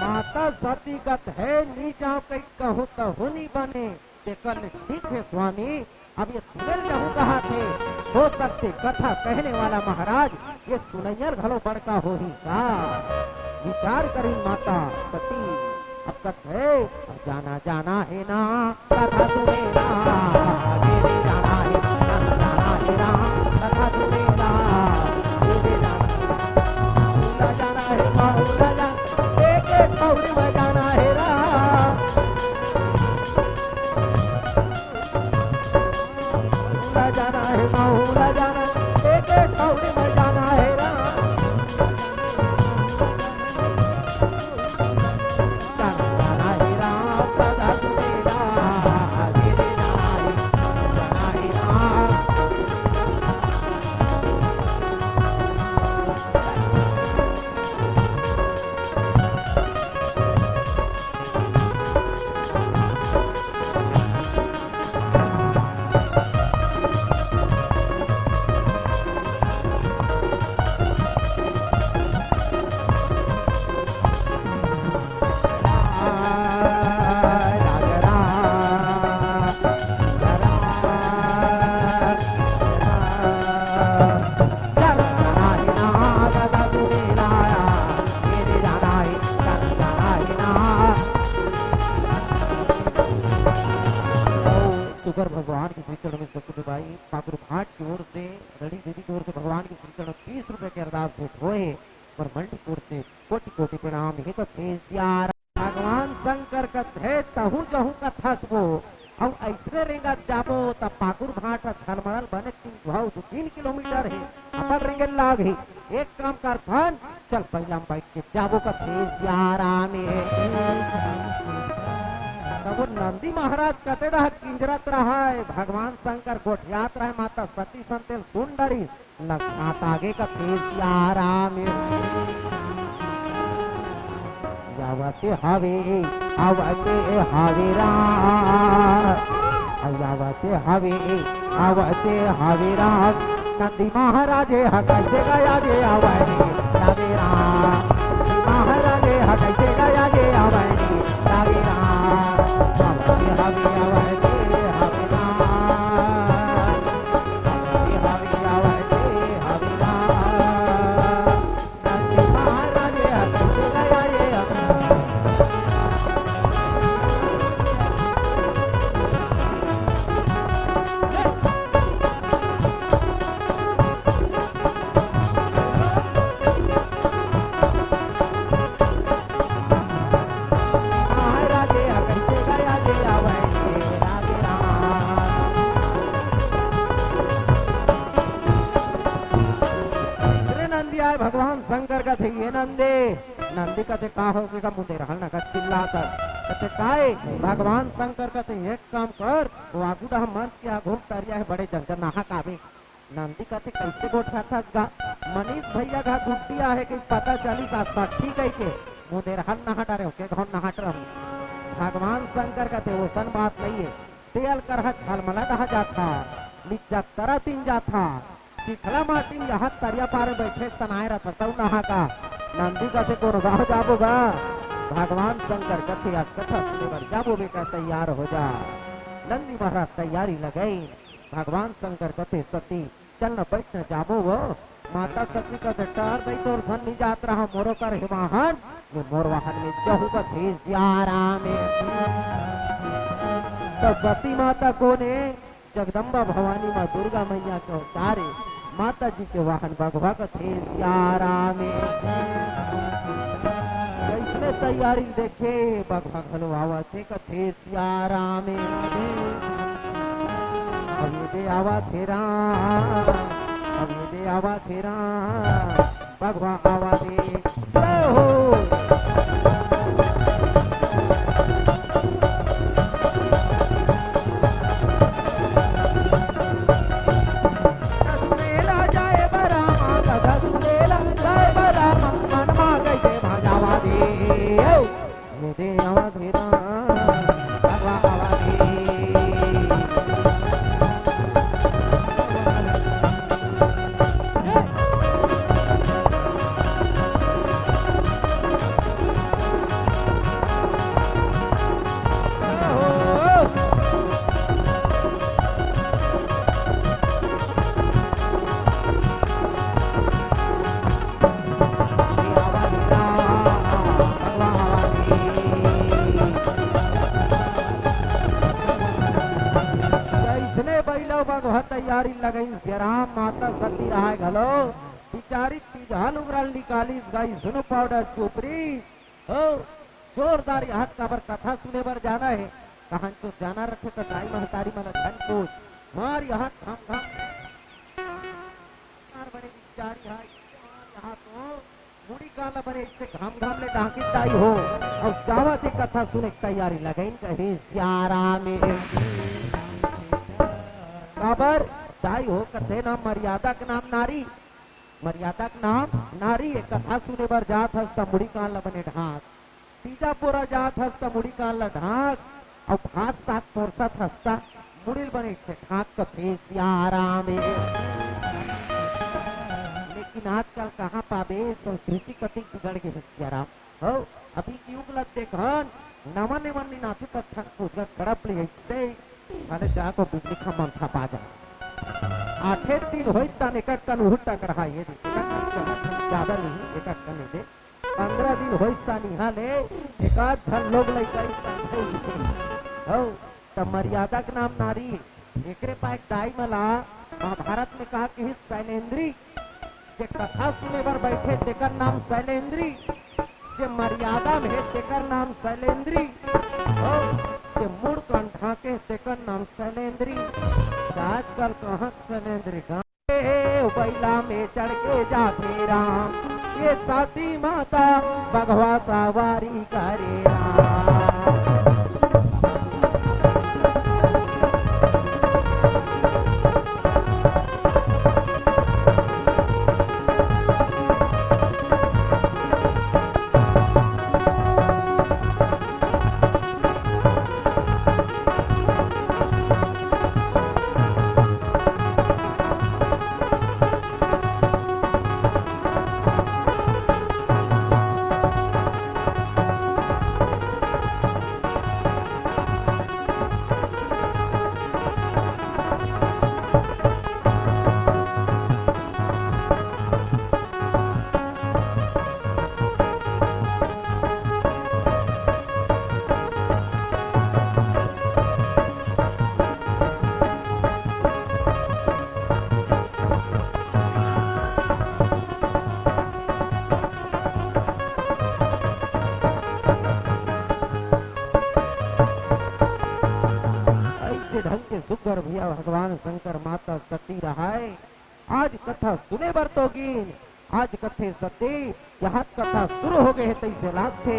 माता सती कथ है नी जाओ कई कहूँ तो हुनी बने कल ठीक है स्वामी। अब ये सुनल नहीं कहा थे हो सकते कथा कहने वाला महाराज ये सुनैयर घलो बड़का हो ही का विचार करी माता सती। अब कथ है अब जाना जाना है ना कथा सुने ना आगे भी जाना है ना कथा सुने ना आगे जाना है माउला जाना एक पौड़ी में जाना है रा जाना है माउला जाना एक पौड़ी में जाना है रा जाना है रा कथा सुने ना आगे भी जाना है रा शुक्र भगवान के श्री चरण में सकुट भाई पाकुर घाट की ओर से रड़ी दीदी की ओर से भगवान के श्री चरण 20 रुपए के अरदास भेंट हुए और मंडी की ओर से कोटि कोटि प्रणाम हे कथे भगवान शंकर कथे तहु जहु कथा सबो अब ऐसरे रेंगा जाबो त पाकुर घाट झलमल बने 3 किलोमीटर है अपन रेंगे लाग है एक काम कर थन चल पहला हम बैठ के जाबो कथे राम तब नंदी महाराज कते रह किंजरत रहा है भगवान शंकर गोठियात रहे माता सती संतेल सुंदरी लखनात आगे का तेसिया राम यावते हवे राम यावते हवे राम नंदी महाराजे कैसे गया जे हवे राम महाराजे कैसे गया जे हवे राम भगवान शंकर का थे ये नंदी का थे का हो के का मुंडे रहल ना का चिल्लाता कते काए भगवान शंकर का थे एक काम कर वो आगुडा मंच के आगो तरिया है बड़े जंगल नहा काबे नंदी का थे कैसे गोठा था गा मनीष भैया का गुट्टिया है कि पता चली सा सठी कह के मुंडे रहल नहा डरे के घोन नहाट रह भगवान शंकर का थे वो सन बात नहीं है तेल करहा झलमला रहा जाता निचा तरह तीन जाता चिखला माटी यहाँ तरिया पारे बैठे सनाए रहा था नहा का नंदी कथे को गाँव जाबो बा भगवान शंकर कथे कथा सुनेबर जाबो बेटा तैयार हो जा नंदी महाराज तैयारी लगाई भगवान शंकर कथे सती चल न बैठ न जाबो वो माता सती कथे टार दई तोर सन नहीं जात रहा मोरो कर हिमाहन ये मोर वाहन में जहू कथे सियाराम तो सती माता को ने जगदम्बा भवानी माँ दुर्गा मैया के अवतारे माता जी के वाहन भगवा कथे सियाराम कैसने तैयारी देखे भगवा घलवावा थे कथे सियाराम अब ये दे आवा तेरा अब ये दे आवा तेरा भगवा आवा दे जय हो तैयारी लगाई सियाराम माता सती रहा घलो बिचारी तीजहल उगरल निकालीस गई सुनो पाउडर चोपरी हो जोरदार यहाँ काबर कथा सुने बर जाना है कहां तो जाना रखे तो दाई महतारी मन धन को मार यहाँ घाम घाम मार बने बिचारी हाय यहाँ तो मुड़ी काला बने इससे घाम घाम ले ढाकी दाई हो और जावा ते कथा सुने तैयारी लगाई कहे सियाराम काबर दाई हो कथे नाम मर्यादा के नाम नारी मर्यादा के नाम नारी एक कथा सुने बर जात हस्ता मुड़ी कान ला बने ढाक तीजा पूरा जात हस्ता मुड़ी कान ला ढाक और घास सात पोरसत हस्ता मुड़िल बने से ढाक कथे सियाराम लेकिन आजकल कहाँ पाबे संस्कृति कति बिगड़ गए सियाराम हो अभी की युग लग देखन नमन नमन नाथी पत्थर पूजा कड़प ले से माने जाको बिजली खम्भा छापा जा आठे दिन होई तन एक कन उठा कर हा ये ज्यादा नहीं एक कन दे 15 दिन होई तन यहां ले एकाध झन लोग लई कई हो त मर्यादा के नाम नारी एकरे पा एक दाई मला महाभारत में कहा कि शैलेंद्री जे कथा सुने बर बैठे तेकर नाम शैलेंद्री जे मर्यादा में तेकर नाम शैलेंद्री हो जे मुड़ कन ढाके तेकर नाम शैलेंद्री आजकल कहाँ शैलेंद्री बैला में चढ़ के जाते राम ये साथी माता भगवा सवारी करे राम सुगर भैया भगवान शंकर माता सती रहाय आज कथा सुने बर तो गिन आज कथे सती यहाँ कथा शुरू हो गए है तैसे लाग थे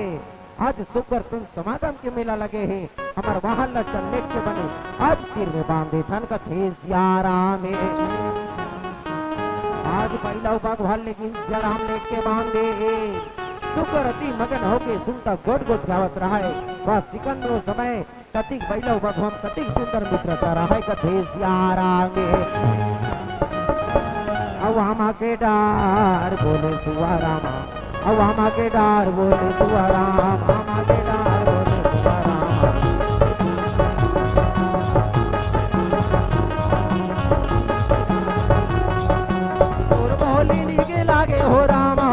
आज सुगर संत समागम के मेला लगे है हमार वहां ला चलने के बने आज तीर में बांधे थन कथे सियाराम आज पहला भगवान लेकिन सियाराम लेके बांधे सुगर अति मगन होके सुनता गोट गोट गावत रहा है बस सिकंदरो समय कतिक बैलव भगवान कतिक सुंदर मित्रता रहा कथे सियाराम अब हम के डार बोले सुवारामा अब हम के डार बोले सुवाराम हम के डार बोले सुवाराम और बोली नी के लागे हो रामा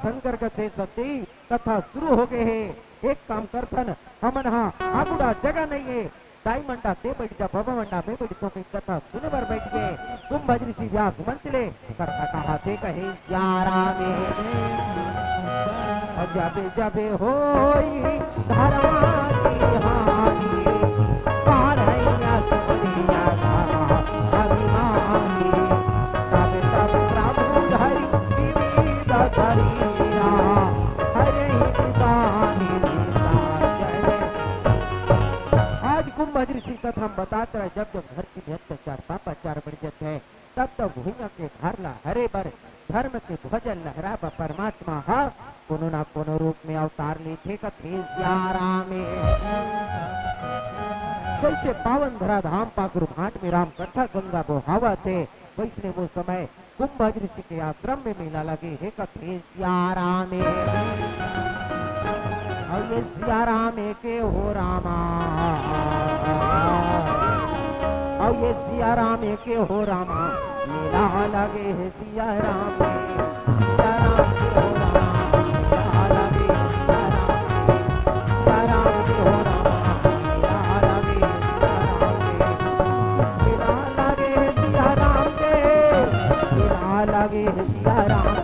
शंकर कथे सती कथा शुरू हो गए है। एक काम करथन हमन हा आगुड़ा जगह नहीं है, दाई मंडा ते बैठ जा, बाबा मंडा में बैठ तो की कथा सुने बर बैठ गए। कुंभ ऋषि व्यास मंचले कथा कहा ते कहे श्यारा में जबे जबे होई धर्मा की हानि पार हैया सबरिया धारा अभिमानी तबे तब प्रभु धरि विविध शरीरा हरे कृपानी आज कुंभ ऋषि कथा हम बताते रहे। जब जब धरती में अत्याचार पापाचार बढ़ जाते हैं तब तब भूमिया के भरला हरे बर धर्म के ध्वज लहरा परमात्मा हा कोनो ना कोनो रूप में अवतार लेते कथे श्यारा में। जैसे पावन धरा धाम पाकुर भाट में राम कथा गंगा बोहावा थे, वैसने वो समय कुंभ ऋषि के आश्रम में मेला लगे है कथे श्यारा में। और ये श्यारा में के हो रामा, और ये श्यारा में के हो रामा, मेला लगे है श्यारा में। श्यारा में हो रामा, मेला लगे श्यारा में के हो रामा, मेला लगे श्यारा में, मेला लगे श्यारा में।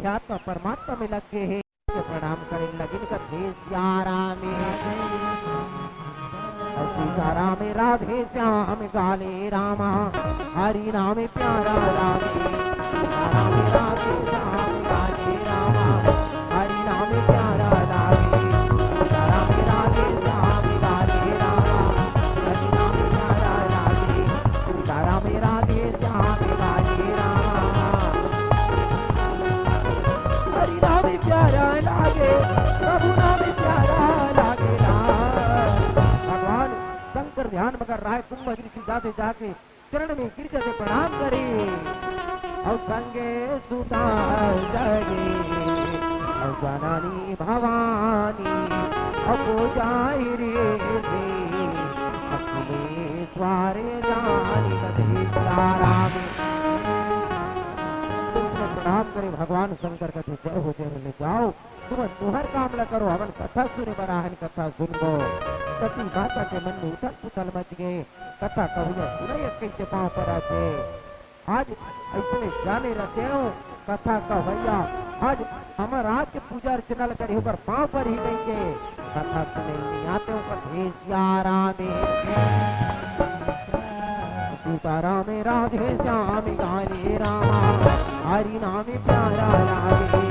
आत्मा परमात्मा में लग गए हैं, प्रणाम करें लगिन कथे श्यारा में। सीतारा में राधे श्याम गाले रामा, हरि नाम प्यारा लागे। सीतारा में राधे श्याम गाले रामा, हरि नाम प्यारा लागे। सीतारा में राधे श्याम गाले रामा, हरि नाम प्यारा लागे। सीतारा में राधे श्याम गाले रामा, हरि नाम प्यारा लागे, प्रभु नाम प्यारा लागे। भगवान शंकर ध्यान मगर राय कुंभ ऋषि जाते जाके चरण में गिर जाते प्रणाम करे। और संगे सुता जगे और जननी भवानी और जाहिरे से अखिलेश्वरे जानी कथे तारा में। प्रणाम करे भगवान शंकर कथे जय हो ले जाओ, तुम तुहर काम ला करो, हवन कथा सुने बराहन कथा सुनो। सती माता के मन में उथल पुथल मच गए, कथा कहुआ सुनैया कैसे पांव पर आते। आज ऐसने जाने रहते हो कथा का भैया, आज हमार रात के पूजा अर्चना करे होकर पांव पर ही गई के कथा सुने नहीं आते हो कथे श्यारा में। सीताराम राधे श्याम गाले रामा, हरि नाम प्यारा लागे।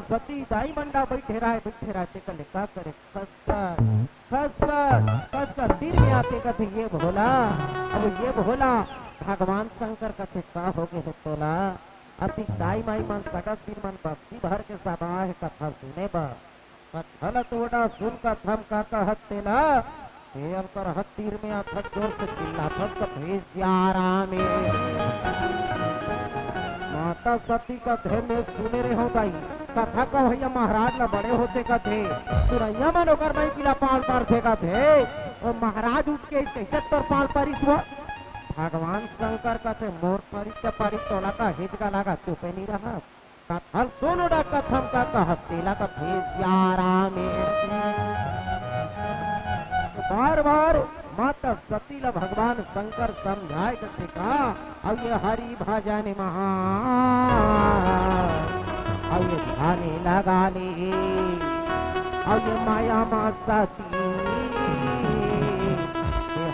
सती दाई मंडा बैठे रहते कले का करे कसकर तीर में आते कथे ये भोला, अब ये भोला भगवान शंकर कथे का हो गए तोला। अति दाई माई मन सगा सिर मन बस्ती भर के सबाह कथा सुने बा कथल तोड़ा सुन कथम का कहत तेला हे अब कर हत तीर में अथक जोर से चिल्ला थक भेज यारामे माता सती कथे में सुने रे हो गई कथा का भैया महाराज ला बड़े होते कथे सुरैया मन ओकर नहीं पिला पाल पर थे कथे और महाराज उठ के कैसे तोर पाल परिस हुआ भगवान शंकर कथे मोर परी तोला का हिचका लगा चुपे नहीं रहा कथल सुनो डा कथम का कहत तेला का भेज यारामे बार बार माता सती ला भगवान शंकर समझाए कथे का अब ये हरि भजन महा अब ये ध्याने लगा ले अब ये माया मा सती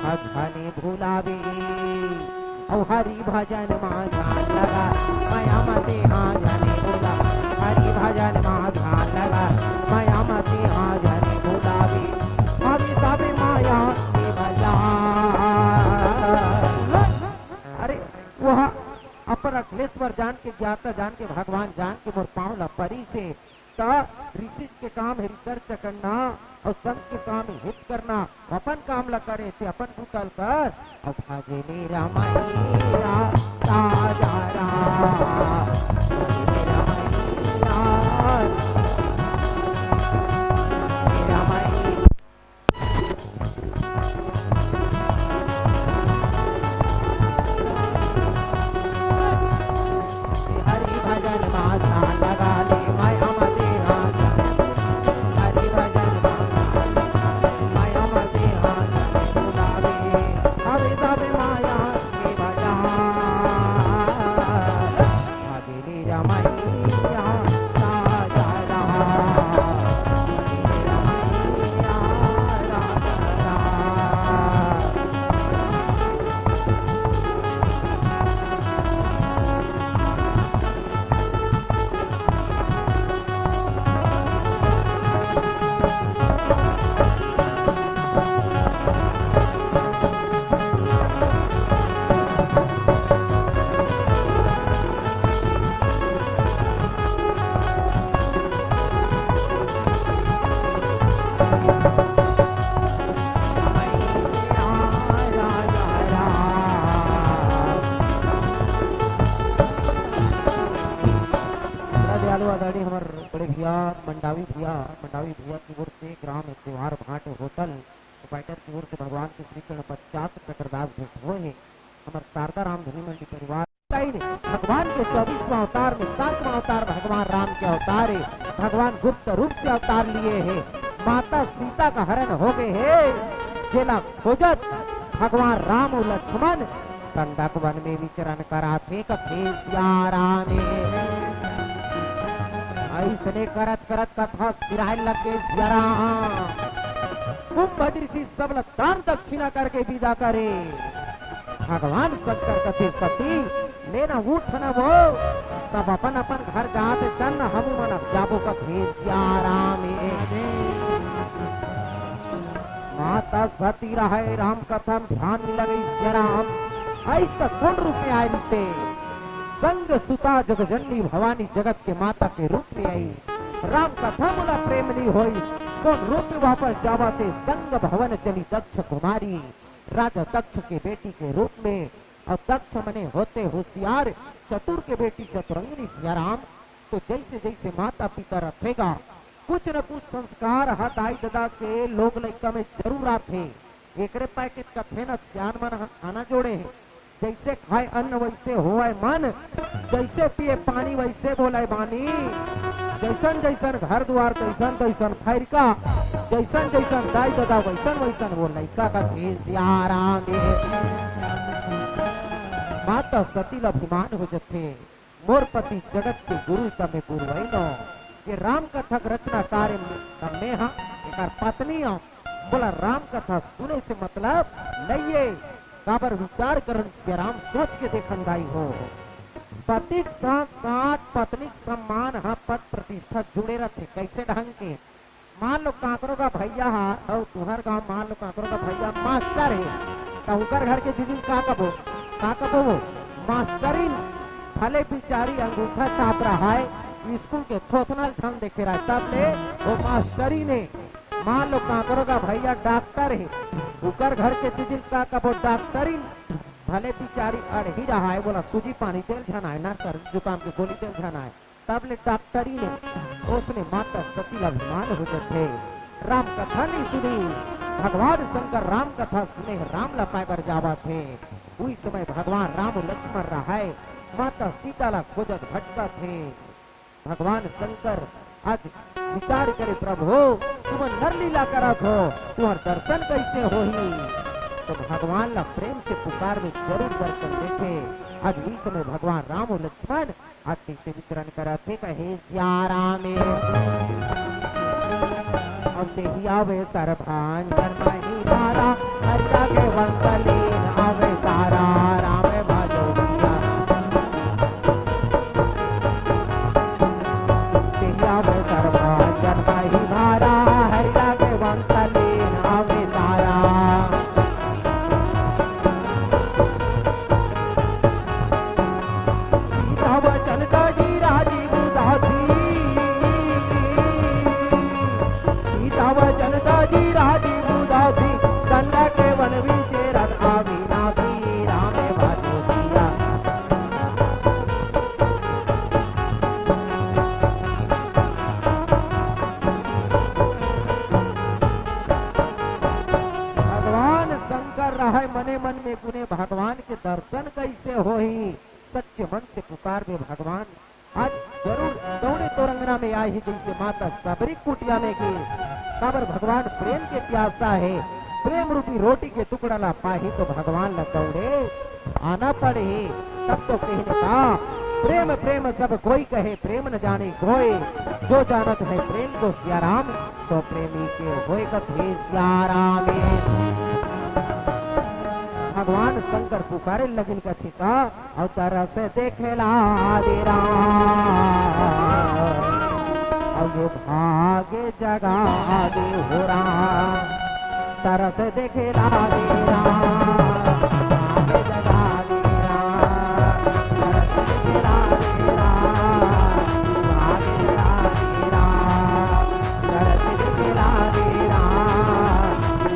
हजाने भुलावे और हरि भजन मा ध्यान लगा माया मते हाँ जाने भुला हरि भजन मा ध्यान लगा माया मते हाँ जाने भुलावे अभी सबे माया के भजा अरे वह अपर अखिलेश्वर जान के ज्ञाता जान के भगवान जान के मोर पावला परी से ऋषि के काम है रिसर्च करना और संत के काम हित करना अपन काम ला करे थे अपन पुतल कर और भजने रामैया ताजा मंडावी भैया की ओर से ग्राम त्योहार भाट होटल ऑपरेटर की ओर से भगवान के श्री चरण 50 कटरदास भेंट हुए हैं हमारे शारदा राम धनी मंडी परिवार भगवान के 24वां अवतार में 7वां अवतार भगवान राम के अवतार है भगवान गुप्त रूप से अवतार लिए हैं माता सीता का हरण हो गए है जेला खोजत भगवान राम और लक्ष्मण कंडक वन में विचरण कराते कथे सियारामे ऐसने करत करत कथा सिराय लगे जरा कुंभ ऋषि सब दान दक्षिणा करके विदा करे भगवान शंकर कथे सती लेना उठ न वो सब अपन अपन घर जाते चल हम मन जाबो कथे सियारामे माता सती रहे राम कथम ध्यान लगे जराम ऐसा कौन रूप में आई से संग सुता जगजननी भवानी जगत के माता के रूप में आई राम कथा मुला प्रेमनी होई कौन रूप में वापस जावाते संग भवन चली दक्ष कुमारी राजा दक्ष के बेटी के रूप में और दक्ष मने होते होशियार चतुर के बेटी चतुरंगिनी सियाराम तो जैसे जैसे माता पिता रखेगा कुछ न कुछ संस्कार हाथ आई ददा के लोग लड़का में जरूर आते एकरे पैकेट कथे न सियान मन आना जोड़े है जैसे खाए अन्न वैसे होए मन जैसे पिए पानी वैसे बोले बानी जैसन जैसन घर द्वार तैसन तैसन फैरका जैसन जैसन दाई दादा वैसन वैसन वो लड़का का आराम माता सती अभिमान हो जथे मोर पति जगत के गुरु तमे गुरु नो ये राम कथा रचना कार्य में हाँ एक पत्नी बोला राम कथा सुने से मतलब लइए काबर विचार करन से राम सोच के देखन दाई हो पति के साथ साथ पत्नी के सम्मान हाँ पद प्रतिष्ठा जुड़े रहते कैसे ढंग के मान लो काकरो का भैया हा और तुहर गांव मान लो काकरो का भैया मास्टर है तो उनकर घर के दीदी का कबो वो मास्टरिन भले बिचारी अंगूठा छाप रहा है, स्कूल के थोथनल छन देखे रहा है, तब ले वो मास्टरी ने मान लो कहाँ करोगा भैया डॉक्टर है, उकर घर के दिजिल का वो डॉक्टरी भले बिचारी अड़ ही रहा है, बोला सूजी पानी तेल झना है ना सर, जुकाम की गोली तेल झना है, तब ले डॉक्टरी ने उसने माता सती अभिमान हो थे, राम कथा नहीं सुनी, भगवान शंकर राम कथा सुने राम लपाए पर जावा थे, उस समय भगवान राम लक्ष्मण रहा है, माता सीता ला खोजत भटका थे, भगवान शंकर आज विचार करे प्रभु तुम नर लीला करत हो, तुम्हार दर्शन कैसे होही, तो भगवान ला प्रेम से पुकार में जरूर दर्शन देखे, आज इस समय भगवान राम और लक्ष्मण आज कैसे विचरण करत थे, कहे सिया राम अब देही आवे सरभान जन्महि मारा हरिया के वंशलीन आवे तारा राम भाजो भैया देही आवे सरभान जन्महि मारा हरिया के वंशलीन आवे तारा सीता वचन कही राजीव दासी जनता जी राजीव दासी गंगा के वन विचे रथ अविनाशी राम भाजो सिया भगवान शंकर रहे मने मन में गुने भगवान के दर्शन कैसे होही, सच्चे मन से पुकार में भगवान आज जरूर दौड़े तोरंगना में आई ही, जैसे माता सबरी कुटिया में गई, काबर भगवान प्रेम के प्यासा है, प्रेम रूपी रोटी के टुकड़ा ला पाही तो भगवान ला दौड़े आना पड़े, तब तो कहने का प्रेम प्रेम सब कोई कहे प्रेम न जाने कोई, जो जानत है प्रेम को सिया राम सो प्रेमी के होए कथे सिया राम। भगवान शंकर पुकारे लगिन कथी का अवतार से देखेला देरा अगे भागे जगा दे हो रहा तरस देखेला देरा भागे जगा देरा तरस देखेला देरा भागे जगा देरा तरस देखेला देरा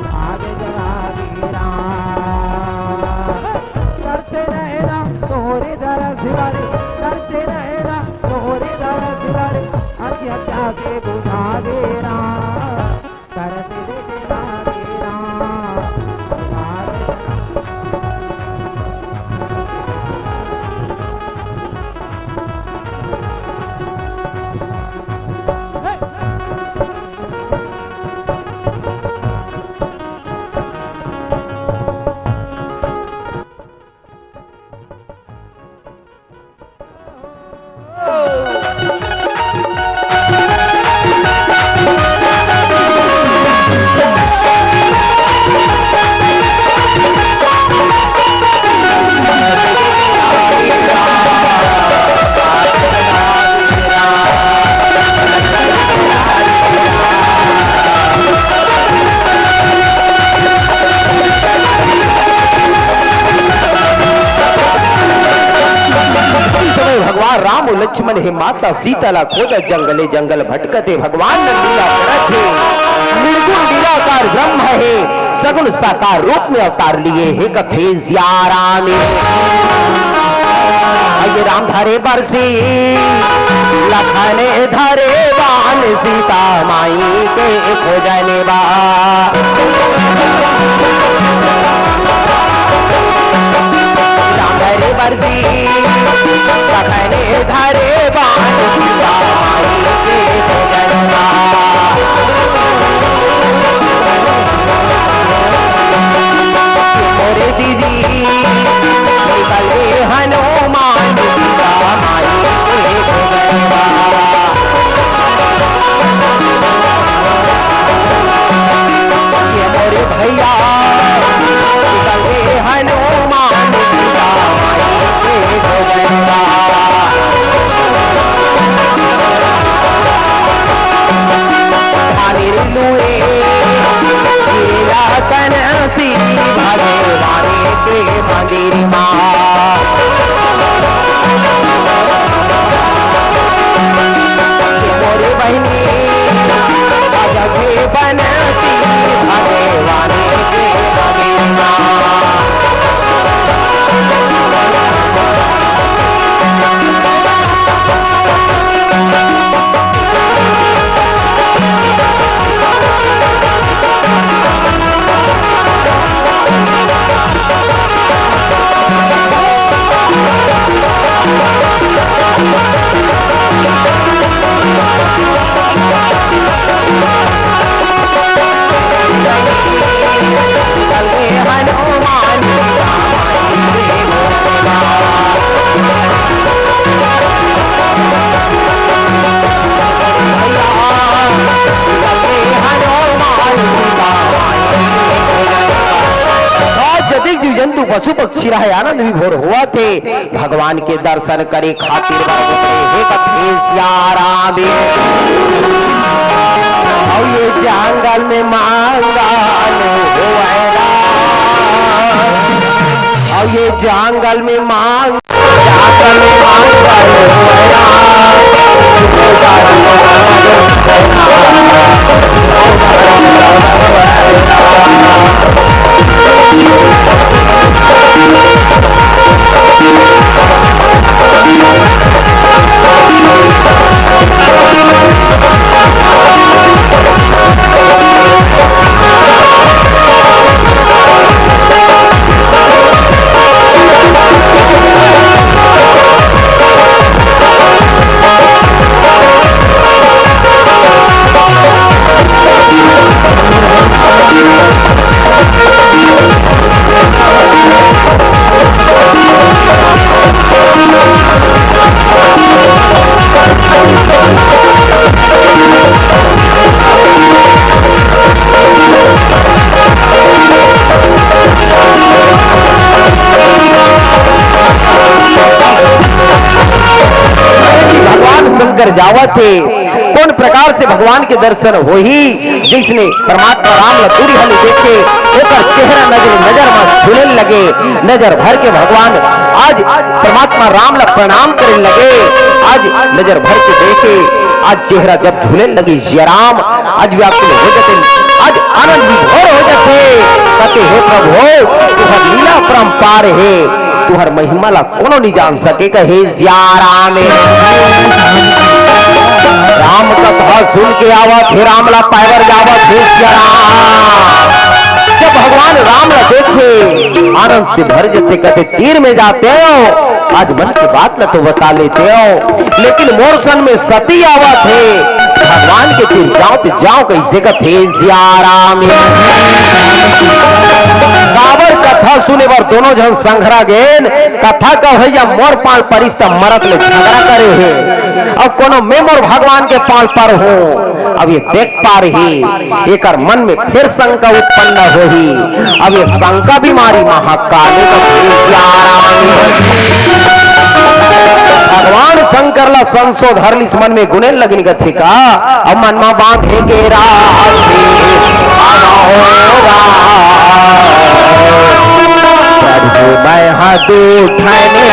भागे जगा देरा करते रहेगा तोरे दरस वाले करते रहेगा तोरे दरस वाले अज्ञा क्या से बुझा देना तरस देना देना राम लक्ष्मण हे माता सीता खोज जंगले जंगल भटकते भगवान लीला करते निर्गुण निराकार ब्रह्म है सगुण साकार रूप में अवतार लिए हे कथे सिया राम। ये राम धरे बरसी लखने धरे बान सीता माई के खोजने बा राम धरे बरसी लखने धरे बान सीता माई के खोजने बा मोरे दीदी निकले हनुमान सीता माई के खोजने बा मोरे भैया निकले हनुमान सीता माई के खोजने बा खुशी रहे आनंद विभोर हुआ थे भगवान के दर्शन करे खातिर हे कथे सियाराम और ये जंगल में मांगल होएरा और ये जंगल में मांगल जावा थे कौन प्रकार से भगवान के दर्शन हो ही जिसने परमात्मा राम लतूरी हली देखे ओकर चेहरा नजर में झूले लगे नजर भर के भगवान आज परमात्मा राम ला प्रणाम करे लगे आज नजर भर के देखे आज चेहरा जब झूले लगी जयराम आज व्याकुल हो जाते आज आनंद विभोर हो जाते कहते हे प्रभु तुहर लीला परम्पार है तुहर महिमा ला कोनो नहीं जान सके कहे जयराम राम कथा सुन के आवत हे राम ला पावर जावत हे जयराम जब भगवान राम ला देखे आनंद से भर जाते कहते तीर में जाते हो आज मन की बात ला तो बता लेते हो लेकिन मोरसन में सती आवत है भगवान के तीर जाओ तो जाओ कैसे कथे जयराम बाबर कथा सुने बार दोनों जन संघरा गेन कथा का भैया मोर पाल परिस्ता मरत ले झगड़ा करे है अब कोनो में मोर भगवान के पाल पर हो अब ये देख पा रही एक मन में फिर शंका उत्पन्न हो ही अब ये शंका बीमारी महाकाली भगवान शंकर ला संशोधर लिस मन में गुने लगनी गथे का अब मन में बांधे के मैं हाथ उठाने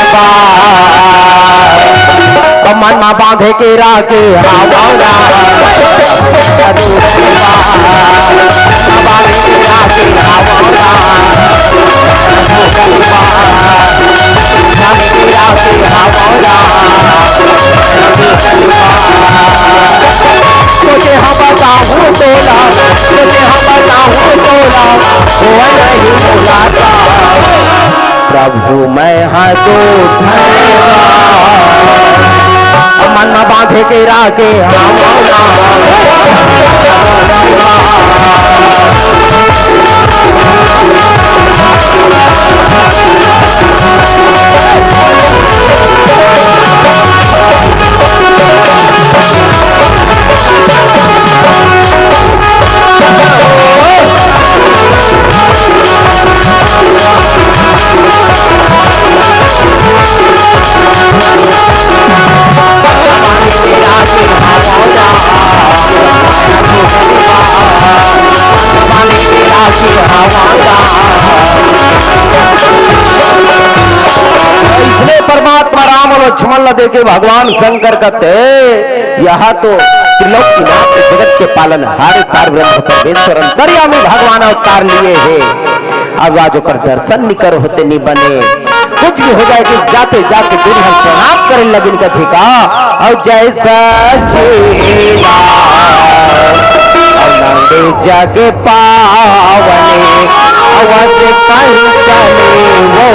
तो मन में बांधे के राके हवाला तुझे हम बताऊं तोला तुझे हम बताऊं तोला वो नहीं मुलाका प्रभु मैं हाथ मन में बांधे के राके परमात्मा राम और लक्ष्मण ला देखे भगवान शंकर कहते यहाँ तो त्रिलोक की नाथ जगत के पालन हारे पार ब्रह्म परमेश्वर अंतर्यामी भगवान अवतार लिए है अब आज ओकर दर्शन निकर होते नहीं बने कुछ भी हो जाए कि जाते जाते दुनिया प्रणाम करे लगिन कथे का और जैसा चेला जग पावने अवश्य कहीं चले वो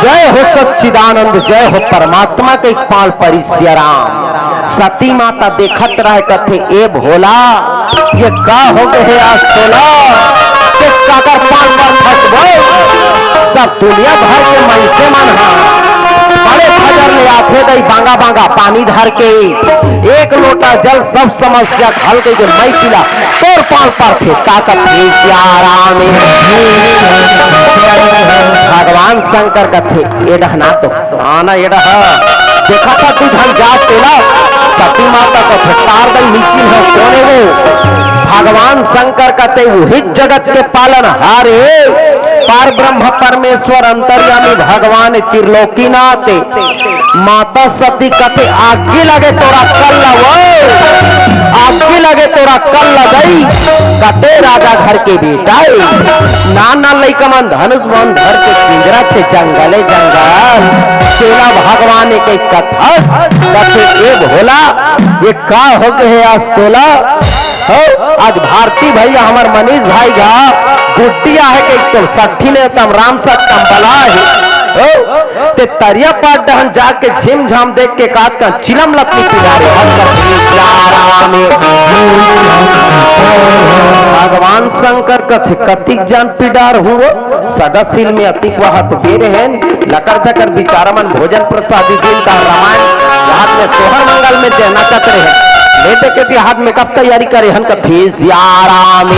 जय हो सच्चिदानंद जय हो परमात्मा के पाल परिस्य राम सती माता देखत रहे कथे ए भोला ये का हो गए आज सोला के काकर पाल पर फंस गए सब दुनिया भर के मन से मन बड़े खजर ले आथे दई बांगा बांगा पानी धर के एक लोटा जल सब समस्या हल के मैं पिला तोर पाल पर थे ताकत थे सियाराम भगवान शंकर कथे एडहना तो आना एडह देखा था तू धन जा तेला सती माता को तार दई नीची है कोने वो भगवान शंकर कहते वही जगत के पालन हारे पार ब्रह्म परमेश्वर अंतर्यामी भगवान त्रिलोकीनाथ माता सती कहते आगे लगे तोरा कल आगे लगे तोरा कल लगई कहते राजा घर के बेटा नाना लइका मन धनुष मन धर के पिंजरा थे जंगले जंगल तेरा भगवान के कथा कहते ए भोला ये का हो गए आज तोला हो आज भारती भैया हमार मनीष भाई गा गुड्डिया है कि तो सठी ने तम राम सत्तम बला है ते तरिया पाट डहन जाके झिम झाम देख के काट का चिलम लपनी पिलारे भगवान शंकर कथे कतिक जान पिडार हुआ सगसिल में अतिक वह तो बेरे हैं लकर धकर विचारमन भोजन प्रसादी दिन का रामायण हाथ में सोहर मंगल में देना चक्र है लेते के हाथ में कब तैयारी करे हन कथे सियाराम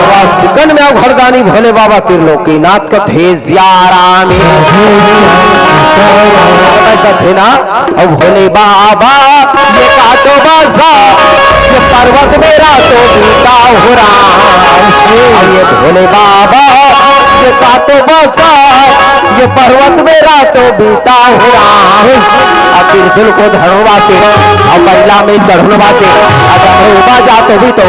वास्तुकन में घरदानी भोले बाबा त्रिलोकीनाथ कथे सियाराम कथे ना अब भोले बाबा ये काटो बासा ये पर्वत मेरा तो बीता हो राम ये भोले बाबा ये काटो बासा ये पर्वत मेरा तो बीता हो राम त्रिशूल को धरवा से और महिला में चढ़वा से अगर जा तो भी तो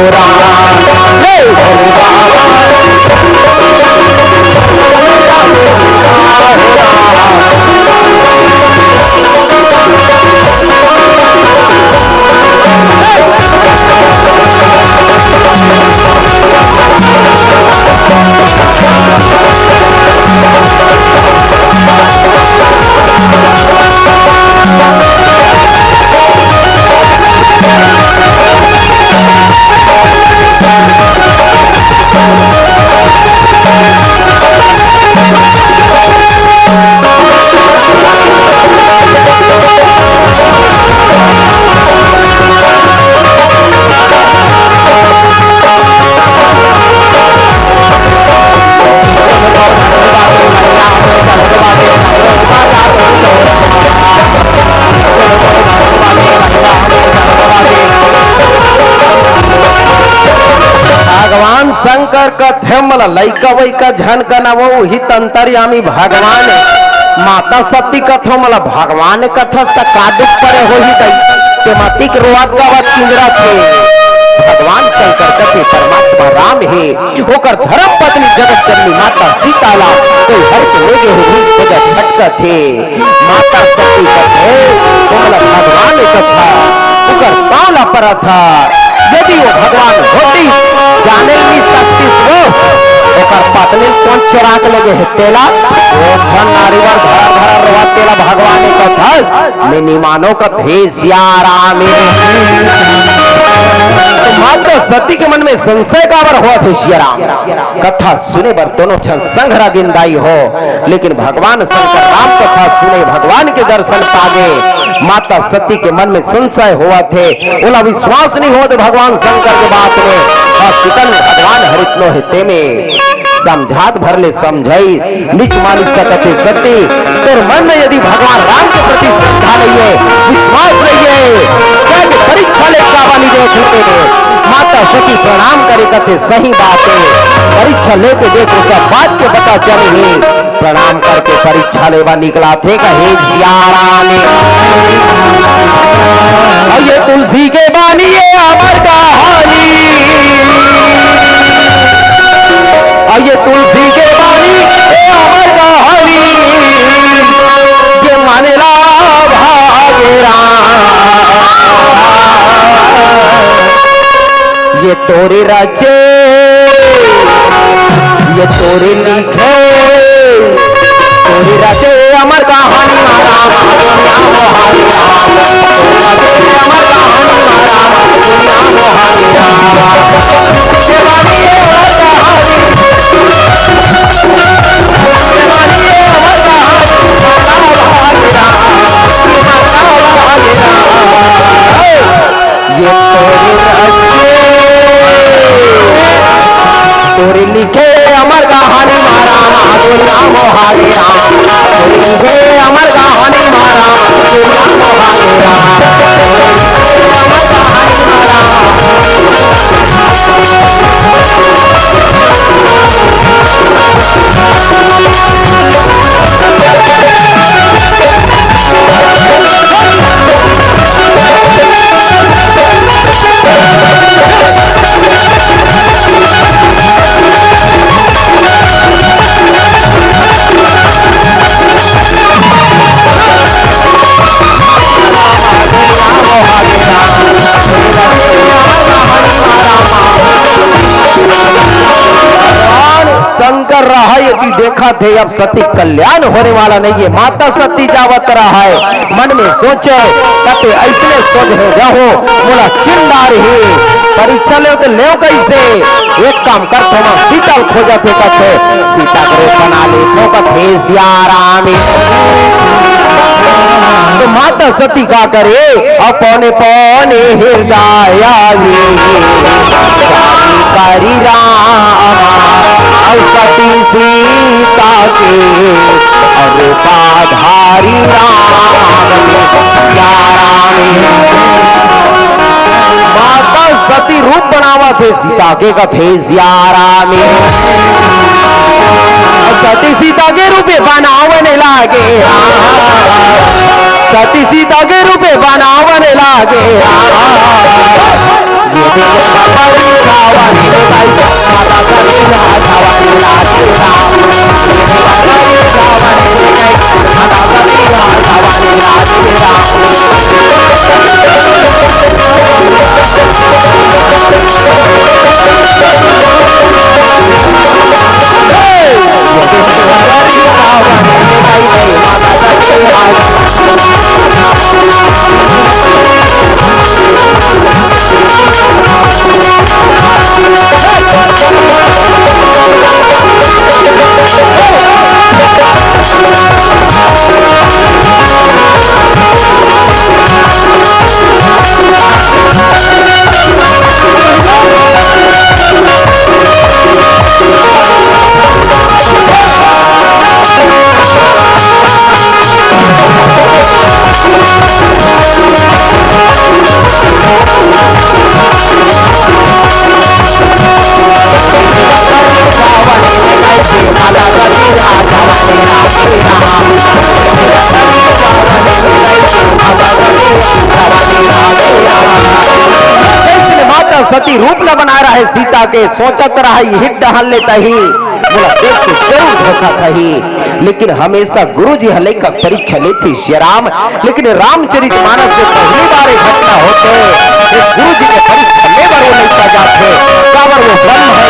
शंकर कथे मला लैका वैका झन कना वो ही तंतरयामी भगवान माता सती कथो मला भगवान कथस त कादुक परे हो ही तई के मातिक रोआत गावत पिंजरा थे भगवान शंकर कथे परमात्मा राम है ओकर धर्म पत्नी जगत जननी माता सीताला कोई हर के लेगे हो वजह भटका थे माता सती कथे मला भगवान कथा ओकर पाला पर था यदि वो भगवान होती जाने की शक्ति वो ओकर पत्नी कौन चोरा के लगे है तेला वो धन नारीवर धरा धरा रोवा तेला भगवान का था मिनी मानो का थे सियाराम तो माता सती के मन में संशय का बर हुआ थे सियाराम कथा सुने बर दोनों क्षण संघरा गिंदाई हो लेकिन भगवान शंकर राम कथा सुने भगवान के दर्शन पागे माता सती के मन में संशय हुआ थे उला विश्वास नहीं हो भगवान शंकर के बात में हॉस्पिटल में भगवान हरितनो हिते में समझात भर ले समझाई निच मानुष का कथे सती तेरे मन में यदि भगवान राम के प्रति श्रद्धा नहीं है विश्वास नहीं है क्या परीक्षा ले कावानी जो छूटे में माता सती प्रणाम करे कथे सही बात है परीक्षा लेके देखो सब बात के पता चले ही प्रणाम करके परीक्षा लेवा निकला थे कहे सियाराम और ये तुलसी के बानी ये अमर कहानी और ये तुलसी के बानी ये अमर कहानी ये मानेला भागे राम ये तोरे रचे ये तोरे लिखे तोरे रचे अमर कहानी राम दुनिया मोहारी राम तोरे अमर कहानी राम दुनिया मोहारी राम ये बानी ये अमर कहानी ये बानी ये अमर कहानी कर रहा है, यदि देखा थे अब सती कल्याण होने वाला नहीं है। माता सती जावत रहा है, मन में सोचे कते ऐसने सोच हो जाओ बोला चिंदार ही परीक्षा ले तो ले कैसे। एक काम कर थोड़ा सीता खोजा थे कथे सीता को बना ले तो कथे सियारामी। तो माता सती का करे अपने पौने हृदय करी रामा और सती सीता के रूपाधारी माता सती रूप बनावा थे सीता के कथे सियारामी। सती सीता के रूपे बनावन लागे सती सीता के रूपे बनावन लागे सती रूप न बना रहा है सीता के सोचत रहा हिट डहल लेता ही बोला देख के जरूर धोखा कही। लेकिन हमेशा गुरु जी हले का परीक्षा लेती श्री राम। लेकिन रामचरित मानस से पहली बार घटना होते गुरु जी के परीक्षा ले बार वो लेता जाते काबर वो ब्रह्म है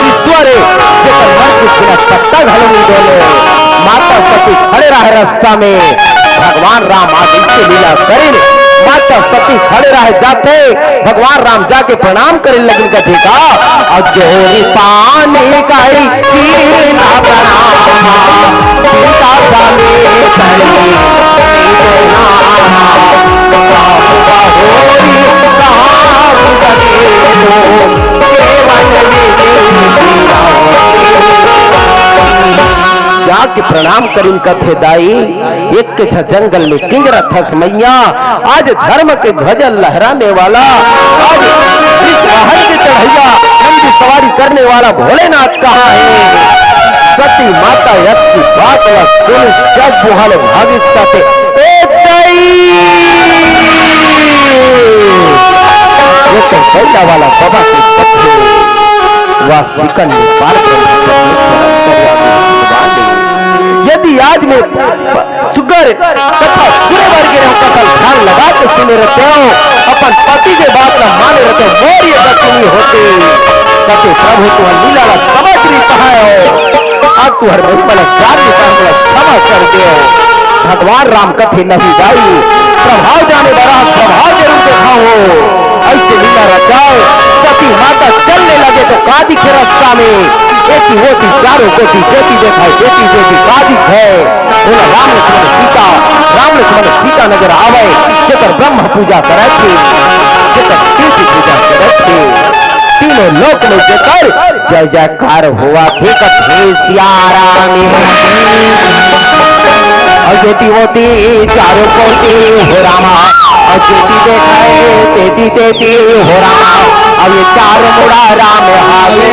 ईश्वर है जेकर मर्जी बिना पत्ता घलनी बोले। माता सती खड़े रहे रास्ता में भगवान राम आगे से लीला करें। माता सती खड़े रह जाते भगवान राम जाके प्रणाम करे लगन का देखा अजोरी पानी काई सीना प्रणाम सीता सामे करी जाके प्रणाम करीन कथे दाई एक के जंगल में किंगरा थस मैया आज धर्म के ध्वजा लहराने वाला आज इस महल के चढ़ैया नंदी सवारी करने वाला भोलेनाथ कहाँ है। सती माता यश की बात सुन जब बुहाल भागिस कहते ये तो बैठा वाला बाबा के कथे वास्तविकन में यदि आज में सुगर तथा सुरे वर्ग कथल ध्यान लगा के सुने रहते हो अपन पति के बात न माने रहते मोर ये दक्षिणी होते कहते प्रभु तुम लीला समझ नहीं कहा हो अब तू हर महिमा जान क्षमा कर दे। भगवान राम कथे नहीं गाई प्रभाव जाने वाला प्रभाव जरूर देखा हो ऐसे लीला रचाओ। सती माता चलने लगे तो कादी के रास्ता में एक होती चारों कोटी ज्योति देखा ज्योति ज्योति कादिक है बोला राम लक्ष्मण सीता नजर आवे जेकर ब्रह्म पूजा करे थे जेकर शिव की पूजा करे थे तीनों लोक में जेकर जय जयकार हुआ थे कथे सियाराम। ज्योति होती चारों कोटी हो रामा और ज्योति देखाए तेती तेती हो रामा अब ये चार मुड़ा राम हावे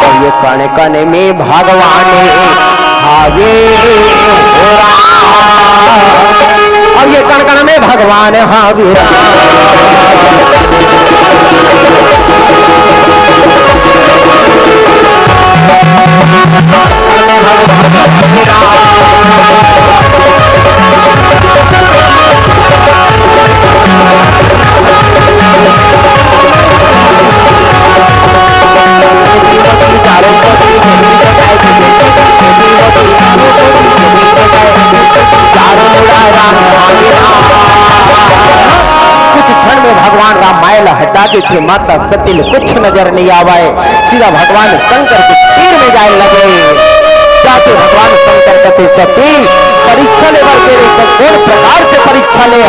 और ये कण कण में भगवान हावे हो राम और ये कण कण में भगवान हावे जाके थे माता सती ने कुछ नजर नहीं आवाए, सीधा भगवान शंकर के तीर में जाए लगे। जाके भगवान शंकर कहते सती परीक्षा ले, कौन प्रकार से परीक्षा ले।